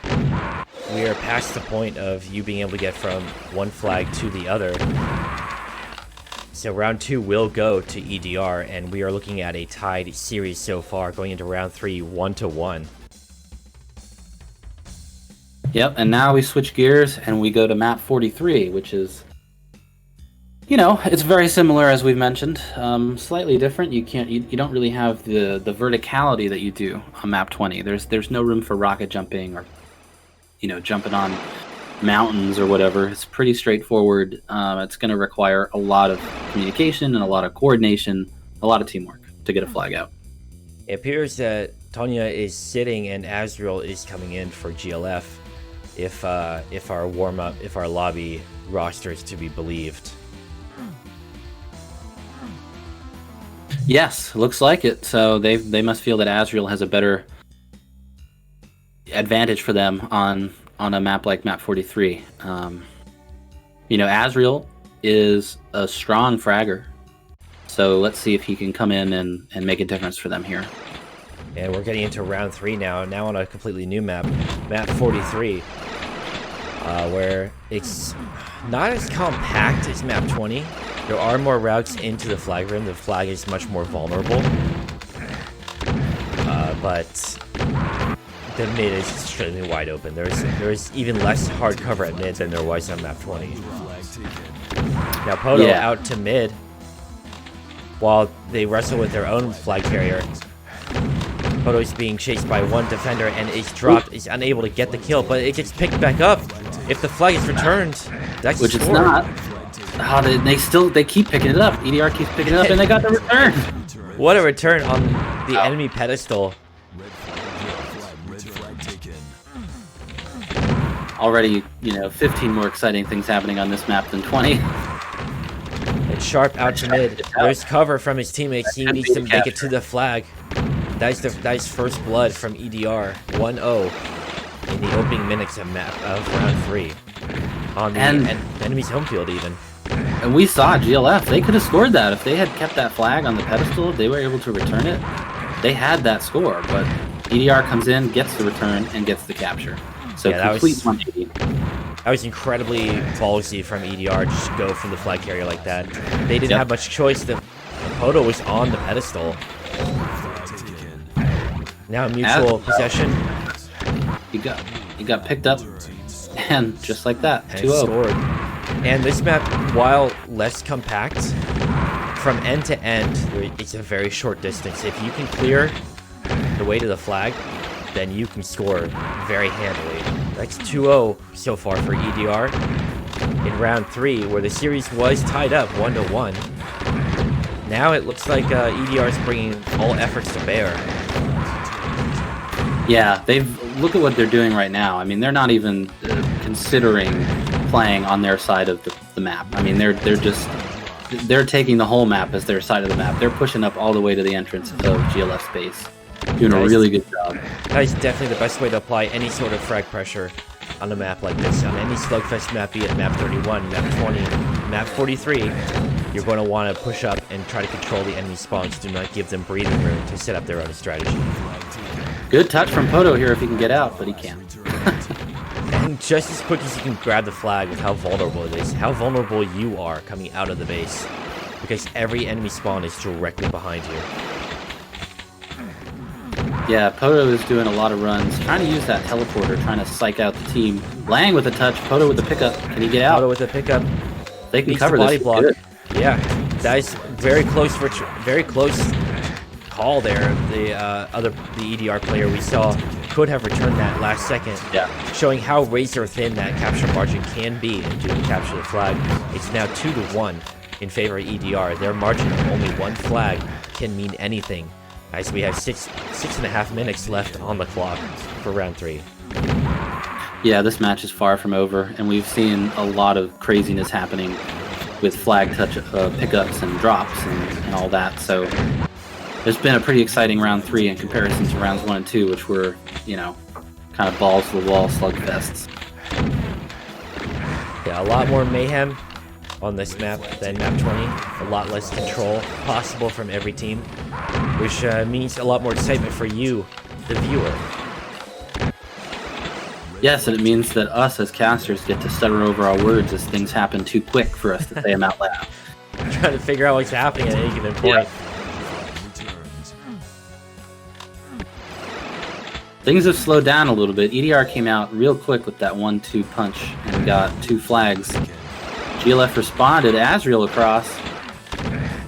We are past the point of you being able to get from one flag to the other. So round 2 will go to EDR, and we are looking at a tied series so far, going into round 3, 1-1. Yep, and now we switch gears and we go to map 43, which is, it's very similar as we've mentioned. Slightly different. You don't really have the verticality that you do on map 20. There's no room for rocket jumping or jumping on mountains or whatever. It's pretty straightforward. It's going to require a lot of communication and a lot of coordination, a lot of teamwork to get a flag out. It appears that Tonya is sitting and Azrael is coming in for GLF. If our lobby roster is to be believed. Yes, looks like it. So they must feel that Azrael has a better advantage for them on a map like map 43. Azrael is a strong fragger. So let's see if he can come in and make a difference for them here. And we're getting into round 3 now on a completely new map, map 43, where it's not as compact as map 20. There are more routes into the flag rim. The flag is much more vulnerable. But the mid is extremely wide open. There's even less hard cover at mid than there was on map 20. Now Poto out to mid while they wrestle with their own flag carrier. Poto is being chased by one defender and is dropped. Is unable to get the kill, but it gets picked back up. If the flag is returned, that's which it's not. They keep picking it up. EDR keeps picking it up, and they got the return. What a return on the enemy pedestal. Already, 15 more exciting things happening on this map than 20. And Sharp out to mid. There's cover from his teammates. He needs to make it to the flag. That's first blood from EDR. 1-0 in the opening minutes of round 3 on the enemy's home field even. And we saw GLF. They could have scored that if they had kept that flag on the pedestal. They were able to return it. They had that score, but EDR comes in, gets the return, and gets the capture. So complete 180. That was incredibly ballsy from EDR. Just go from the flag carrier like that. They didn't have much choice. The Poto was on the pedestal. Now mutual possession. He got picked up, and just like that, 2-0. Scored. And this map, while less compact, from end to end, it's a very short distance. If you can clear the way to the flag, then you can score very handily. That's 2-0 so far for EDR in round 3, where the series was tied up 1-1. Now it looks like EDR is bringing all efforts to bear. Yeah, look at what they're doing right now. I mean, they're not even considering playing on their side of the map. I mean, they're taking the whole map as their side of the map. They're pushing up all the way to the entrance of GLF space. Doing a really good job. That is definitely the best way to apply any sort of frag pressure on a map like this. On any slugfest map, be it map 31, map 20, map 43, you're going to want to push up and try to control the enemy spawns. Do not give them breathing room to set up their own strategy. Good touch from Poto here if he can get out, but he can't. And just as quick as you can grab the flag with how vulnerable it is, how vulnerable you are coming out of the base. Because every enemy spawn is directly behind you. Yeah, Poto is doing a lot of runs, trying to use that teleporter, trying to psych out the team. Lang with a touch, Poto with the pickup. Can he get out? Poto with a pickup. They can cover body this. block. Good. Yeah, that is very close call there. The EDR player we saw could have returned that last second. Yeah. Showing how razor thin that capture margin can be into the capture the flag. It's now 2-1 in favor of EDR. Their margin of only one flag can mean anything, as we have 6.5 minutes left on the clock for round 3. Yeah, this match is far from over, and we've seen a lot of craziness happening with flag touch pickups and drops and all that. So there's been a pretty exciting round 3 in comparison to rounds 1 and 2, which were, kind of balls to the wall slugfests. Yeah, a lot more mayhem on this map than map 20. A lot less control possible from every team, which means a lot more excitement for you, the viewer. Yes, and it means that us as casters get to stutter over our words as things happen too quick for us to say them out loud. Trying to figure out what's happening at any given point. Yeah. Things have slowed down a little bit. EDR came out real quick with that 1-2 punch and got 2 flags GLF responded. Azriel across.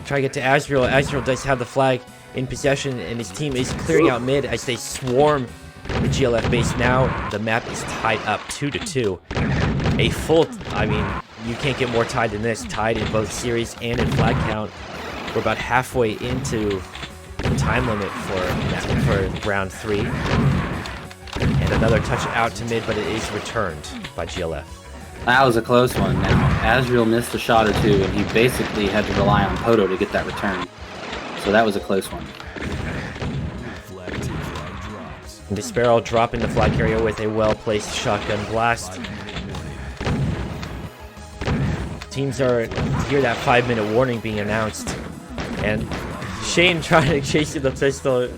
Try to get to Azriel. Azriel does have the flag in possession, and his team is clearing out mid as they swarm the GLF base. Now the map is tied up 2-2. A full, I mean, you can't get more tied than this. Tied in both series and in flag count. We're about halfway into the time limit for round 3. And another touch out to mid, but it is returned by GLF. That was a close one. Now, Azriel missed a shot or two, and he basically had to rely on Poto to get that return. So that was a close one. And Xenaero dropping the flag carrier with a well-placed shotgun blast. Teams are hear that 5-minute warning being announced, and Shane trying to chase the pistol,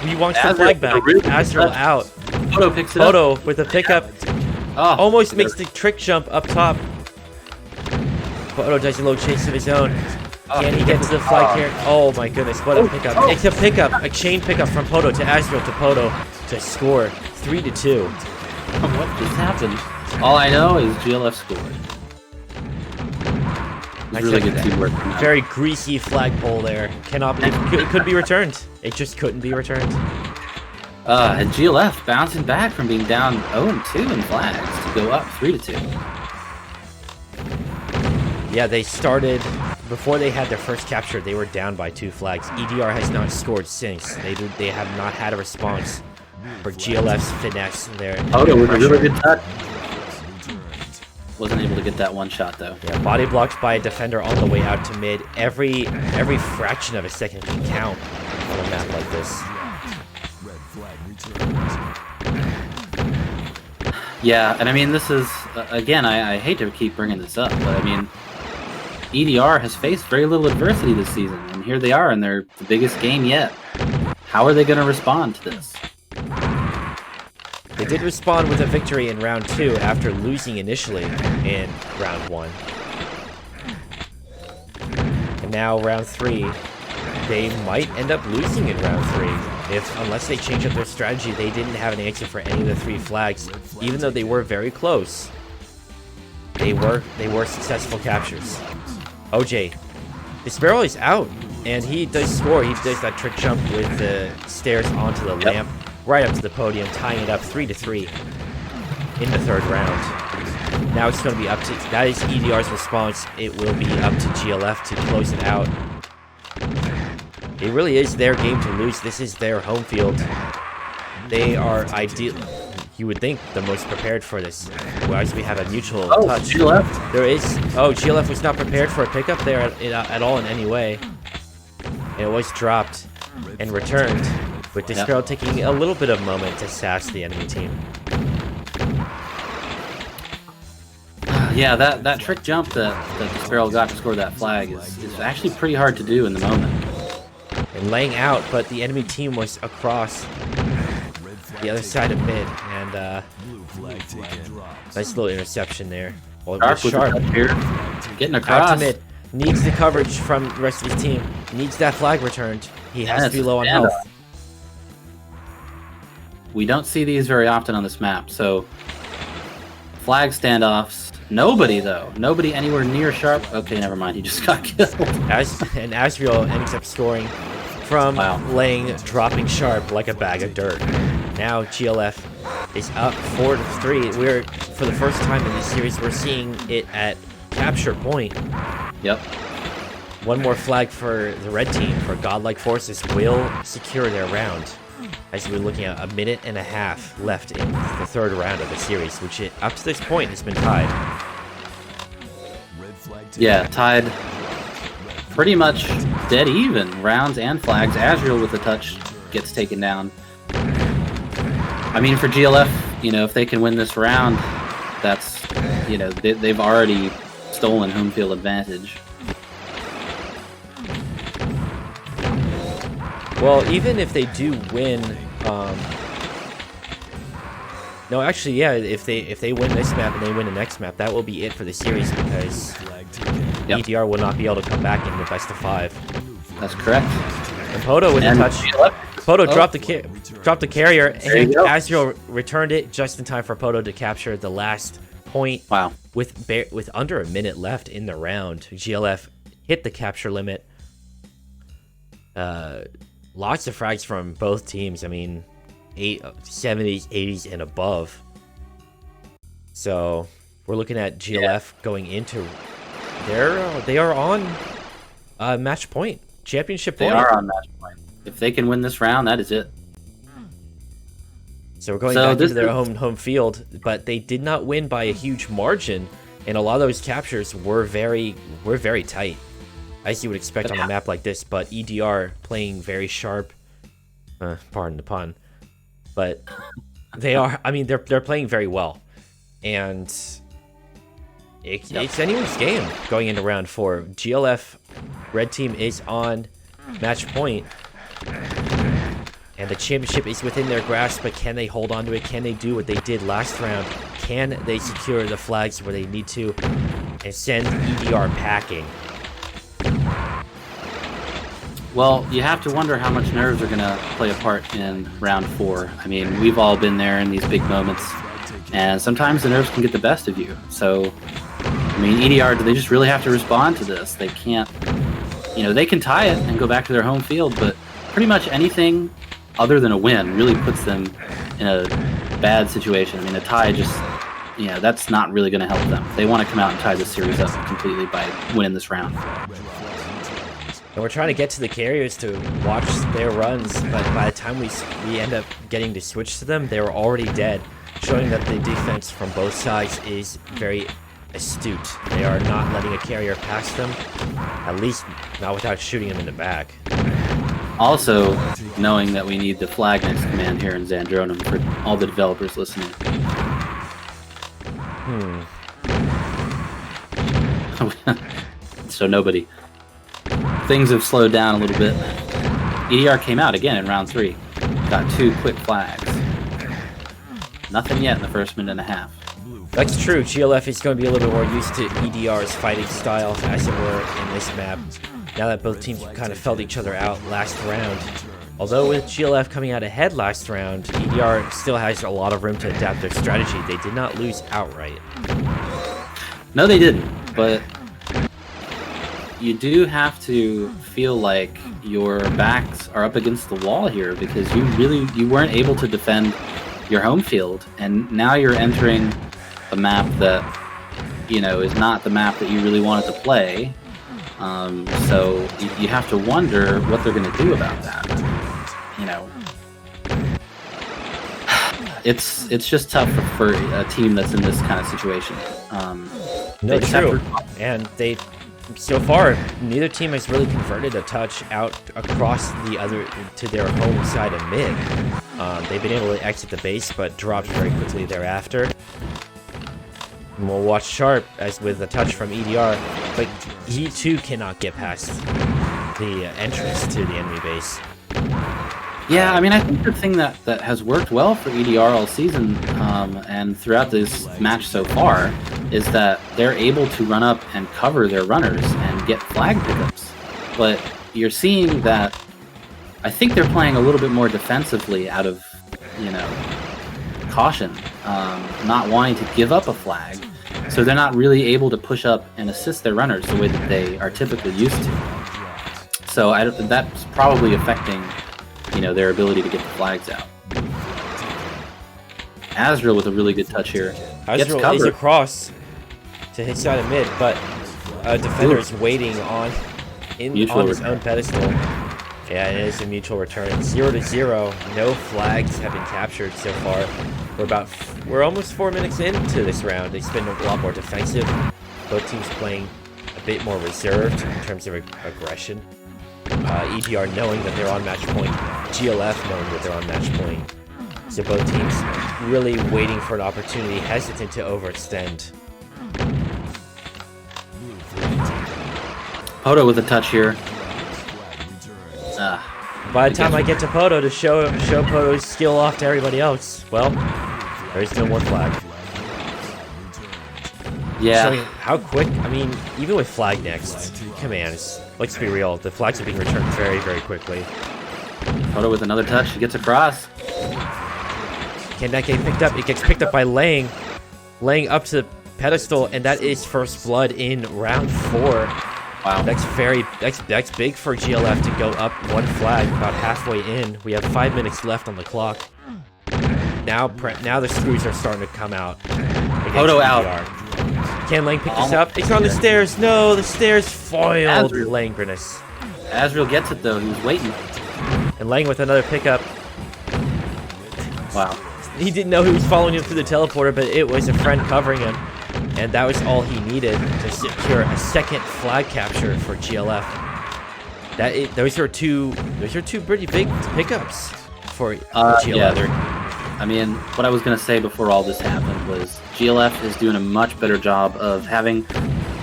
he wants the flag back. Azriel out. Poto picks it up. Poto with a pickup. Oh, Almost makes the trick jump up top. Poto does a low chase of his own. Can he get to the flag carrier? Oh my goodness, what a pickup. It's a pickup, a chain pickup from Poto to Azriel to Poto to score 3-2. What just happened? All I know is GLF scored. Really good teamwork. Very greasy flagpole there. It could be returned. It just couldn't be returned. And GLF bouncing back from being down 0-2 in flags to go up 3-2. Yeah, they started before they had their first capture. They were down by 2 flags. EDR has not scored since. They have not had a response for GLF's finesse there. Poto with a really good touch. Wasn't able to get that one shot though. Yeah, body blocked by a defender on the way out to mid. Every fraction of a second can count on a map like this. Yeah, and I mean this is again. I hate to keep bringing this up, but I mean EDR has faced very little adversity this season, and here they are in the biggest game yet. How are they going to respond to this? They did respond with a victory in round 2 after losing initially in round 1. And now round 3, they might end up losing in round 3. Unless they change up their strategy, they didn't have an answer for any of the 3 flags. Even though they were very close, they were successful captures. OJ, Xenaero is out, and he does score. He does that trick jump with the stairs onto the lamp. Right up to the podium, tying it up 3-3 in the 3rd round. Now it's going to be up to... That is EDR's response. It will be up to GLF to close it out. It really is their game to lose. This is their home field. They are ideal... You would think the most prepared for this. Whereas we have a mutual touch. GLF. There is... Oh, GLF was not prepared for a pickup there at all in any way. And it was dropped and returned. With Xenaero taking a little bit of a moment to sass the enemy team. Yeah, that trick jump that Xenaero got to score that flag is actually pretty hard to do in the moment. And laying out, but the enemy team was across the other side of mid, and nice little interception there. Well, Sharp here, getting across. Out to mid, needs the coverage from the rest of his team. Needs that flag returned. He has to be low on health. We don't see these very often on this map, so flag standoffs. Nobody though. Nobody anywhere near Sharp. Okay, never mind. He just got killed. And Azriel ends up scoring from dropping Sharp like a bag of dirt. Now GLF is up 4-3. We're, for the first time in this series, we're seeing it at capture point. Yep. One more flag for the red team, for Godlike Forces, will secure their round. As we're looking at 1.5 minutes left in the 3rd round of the series, which up to this point has been tied. Yeah, tied pretty much dead even, rounds and flags. Azriel with a touch gets taken down. I mean, for GLF, if they can win this round, that's, they've already stolen home field advantage. Well, even if they do win, no, actually, yeah, if they win this map and they win the next map, that will be it for the series because EDR will not be able to come back in the best of 5. That's correct. And Poto with a touch. Poto dropped the carrier, and Azriel returned it just in time for Poto to capture the last point. Wow. With under a minute left in the round, GLF hit the capture limit. Lots of frags from both teams. I mean, 70s, 80s, and above. So we're looking at GLF going into. They are on match point, championship point. They are on match point. If they can win this round, that is it. So we're going back into their home field, but they did not win by a huge margin, and a lot of those captures were very tight, as you would expect on a map like this. But EDR playing very sharp, pardon the pun, but they are. I mean, they're playing very well, and it's anyone's game going into round 4. GLF, red team is on match point. And the championship is within their grasp, but can they hold on to it? Can they do what they did last round? Can they secure the flags where they need to and send EDR packing? Well, you have to wonder how much nerves are going to play a part in round 4. I mean, we've all been there in these big moments, and sometimes the nerves can get the best of you. So, I mean, EDR, do they just really have to respond to this? They can't, they can tie it and go back to their home field, but pretty much anything other than a win really puts them in a bad situation. I mean, a tie just, that's not really going to help them. They want to come out and tie this series up completely by winning this round. And we're trying to get to the carriers to watch their runs, but by the time we end up getting to switch to them, they were already dead, showing that the defense from both sides is very astute. They are not letting a carrier pass them, at least not without shooting them in the back. Also, knowing that we need the flag next command here in Xandronum for all the developers listening. So nobody. Things have slowed down a little bit. EDR came out again in round 3. Got 2 quick flags. Nothing yet in the first minute and a half. That's true. GLF is going to be a little bit more used to EDR's fighting style, as it were, in this map. Now that both teams kind of felt each other out last round. Although with GLF coming out ahead last round, EDR still has a lot of room to adapt their strategy. They did not lose outright. No, they didn't. But you do have to feel like your backs are up against the wall here, because you weren't able to defend your home field, and now you're entering a map that is not the map that you really wanted to play. So you have to wonder what they're going to do about that. It's just tough for a team that's in this kind of situation. No, true. And so far, neither team has really converted a touch out across the other to their home side of mid. They've been able to exit the base, but dropped very quickly thereafter. And we'll watch Sharp as with a touch from EDR, but he too cannot get past the entrance to the enemy base. Yeah, I mean, I think the thing that has worked well for EDR all season and throughout this match so far is that they're able to run up and cover their runners and get flag pickups. But you're seeing that I think they're playing a little bit more defensively out of, caution, not wanting to give up a flag. So they're not really able to push up and assist their runners the way that they are typically used to. So that's probably affecting, their ability to get the flags out. Azrael with a really good touch here. Azrael is across to his side of mid, but defender is waiting on his own pedestal. Yeah, it is a mutual return. 0-0. No flags have been captured so far. We're almost 4 minutes into this round. It's been a lot more defensive. Both teams playing a bit more reserved in terms of aggression. EDR knowing that they're on match point. GLF knowing that they're on match point. So both teams really waiting for an opportunity, hesitant to overextend. Poto with a touch here. By the time I get to Poto to show Poto's skill off to everybody else, well, there's no more flag. Yeah. Showing how quick, I mean, even with flag next commands, let's be real, the flags are being returned very, very quickly. Poto with another touch, he gets across. Can that get picked up? It gets picked up by Lang. Lang up to pedestal, and that is first blood in round 4. Wow. That's big for GLF to go up 1 flag about halfway in. We have 5 minutes left on the clock. Now the screws are starting to come out. Photo out. Can Lang pick this up? It's on the stairs. No, the stairs foiled Langrenus. Azrael gets it though. He was waiting. And Lang with another pickup. Wow. He didn't know he was following him through the teleporter, but it was a friend covering him. And that was all he needed to secure a second flag capture for GLF. Those are two pretty big pickups for GLF. Yeah, I mean, what I was going to say before all this happened was GLF is doing a much better job of having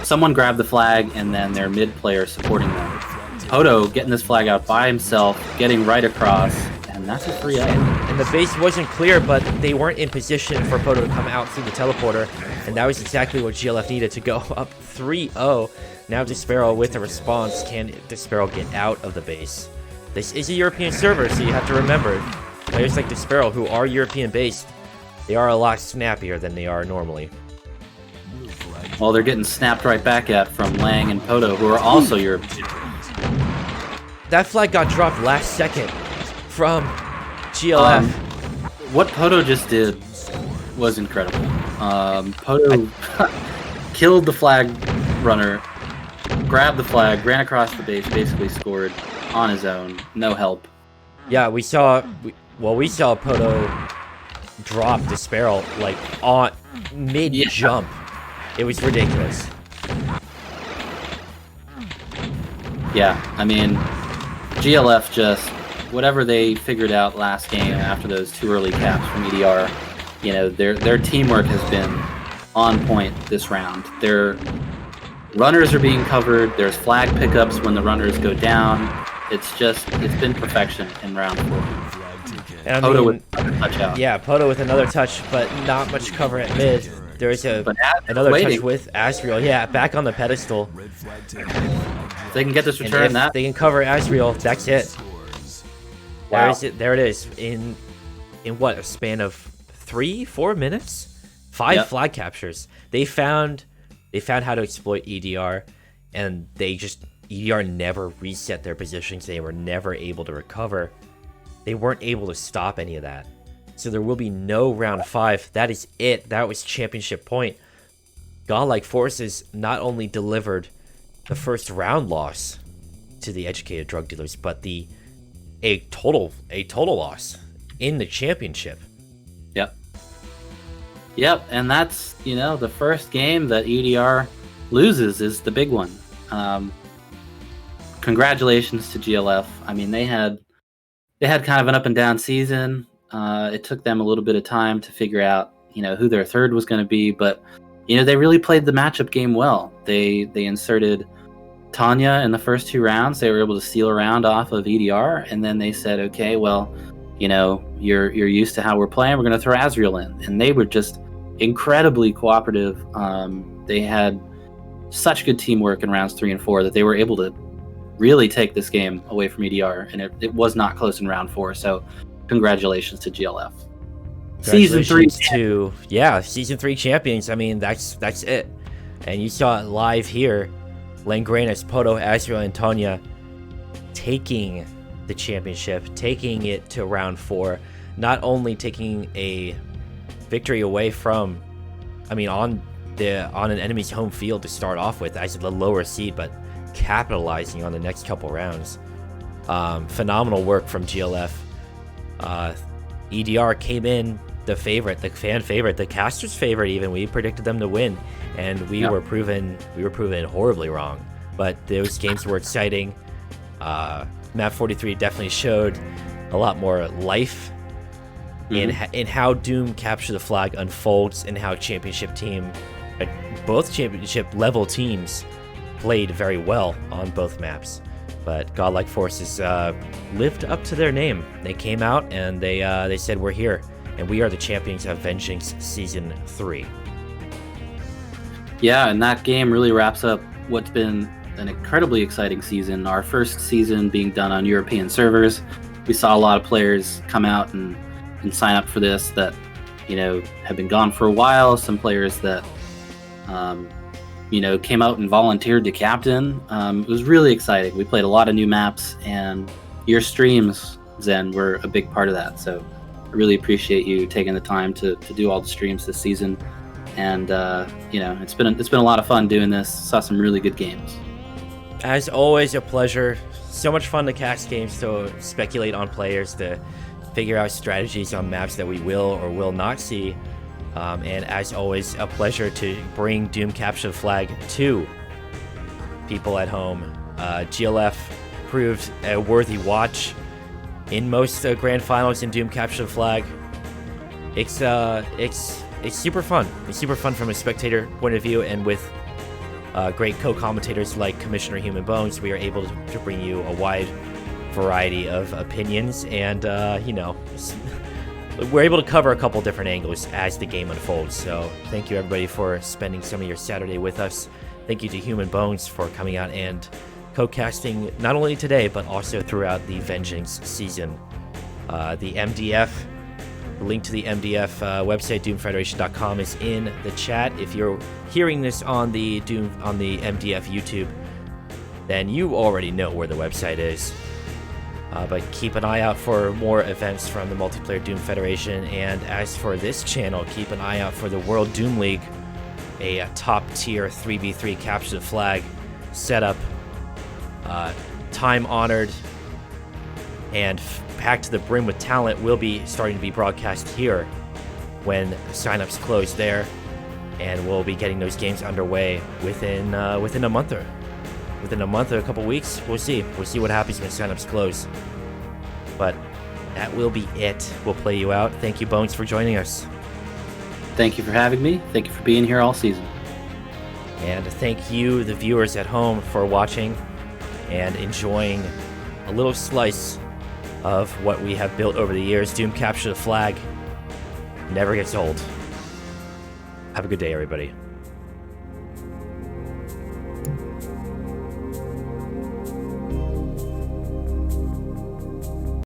someone grab the flag and then their mid player supporting them. Poto getting this flag out by himself, getting right across, and that's a 3-0. And the base wasn't clear, but they weren't in position for Poto to come out through the teleporter, and that was exactly what GLF needed to go up 3-0. Now Despero with a response. Can Despero get out of the base? This is a European server, so you have to remember, players like Despero, who are European-based, they are a lot snappier than they are normally. Well, they're getting snapped right back at from Lang and Poto, who are also European. That flag got dropped last second from GLF. What Poto just did was incredible. Poto killed the flag runner, grabbed the flag, ran across the base, basically scored on his own, no help. Yeah, we saw Poto drop Despero like on mid-jump. It was ridiculous. Yeah, I mean, GLF just, whatever they figured out last game after those 2 early caps from EDR, you know, their teamwork has been on point this round. Their runners are being covered, there's flag pickups when the runners go down. It's been perfection in round 4. And Poto with another touch out. Yeah, Poto with another touch, but not much cover at mid. There's another touch with Azrael. Yeah, back on the pedestal. If they can get this return, they can cover Azrael, that's it. Wow. There it is. In what, a span of 3-4 minutes? 5 flag captures. They found how to exploit EDR, and EDR never reset their positions. They were never able to recover. They weren't able to stop any of that. So there will be no round 5. That is it. That was championship point. Godlike Forces not only delivered the first round loss to the educated drug dealers, but a total loss in the championship. Yep, and that's, you know, the first game that EDR loses is the big one. Congratulations to GLF. I mean, they had kind of an up and down season. It took them a little bit of time to figure out, you know, who their third was going to be, but you know, they really played the matchup game well. They inserted Tanya in the first 2 rounds. They were able to steal a round off of EDR, and then they said, okay, well, you know, you're used to how we're playing. We're going to throw Azrael in, and they were just incredibly cooperative. They had such good teamwork in rounds 3 and 4 that they were able to really take this game away from EDR, and it was not close in round 4. So, congratulations to GLF. Season 3 Season 3 champions. I mean, that's it. And you saw it live here. Langrenus, Poto, Azrael, and Tanya taking the championship, taking it to round 4, not only taking a victory away from, on an enemy's home field to start off with as the lower seed, but capitalizing on the next couple rounds. Phenomenal work from GLF. EDR came in the favorite, the fan favorite, the caster's favorite even. We predicted them to win, and we were proven horribly wrong. But those games were exciting. Map 43 definitely showed a lot more life in how Doom Capture the Flag unfolds, and how both championship level teams played very well on both maps. But Godlike Forces lived up to their name. They came out and they said, we're here, and we are the champions of Vengeance Season 3. Yeah, and that game really wraps up what's been an incredibly exciting season. Our first season being done on European servers. We saw a lot of players come out and sign up for this that, you know, have been gone for a while. Some players that came out and volunteered to captain. It was really exciting. We played a lot of new maps, and your streams, Zen, were a big part of that. So I really appreciate you taking the time to do all the streams this season. And it's been a lot of fun doing this. Saw some really good games. As always, a pleasure. So much fun to cast games, to speculate on players, to figure out strategies on maps that we will or will not see. And as always, a pleasure to bring Doom Capture the Flag to people at home. GLF proved a worthy watch in most grand finals in Doom Capture the Flag. It's super fun. It's super fun from a spectator point of view, and with great co-commentators like Commissioner HumanBones, we are able to bring you a wide variety of opinions, and we're able to cover a couple different angles as the game unfolds. So thank you everybody for spending some of your Saturday with us. Thank you to HumanBones for coming out and co-casting not only today but also throughout the Vengeance season. The MDF, the link to the MDF website, doomfederation.com, is in the chat. If you're hearing this on the MDF YouTube, then you already know where the website is. But keep an eye out for more events from the Multiplayer Doom Federation. And as for this channel, keep an eye out for the World Doom League, a top-tier 3v3 Capture the Flag setup, time-honored and packed to the brim with talent. Will be starting to be broadcast here when signups close there, and we'll be getting those games underway within a month or a couple weeks. We'll see what happens when signups close, but that will be it. We'll play you out. Thank you, Bones, for joining us. Thank you for having me. Thank you for being here all season. And thank you, the viewers at home, for watching and enjoying a little slice of what we have built over the years. Doom Capture the Flag never gets old. Have a good day, everybody.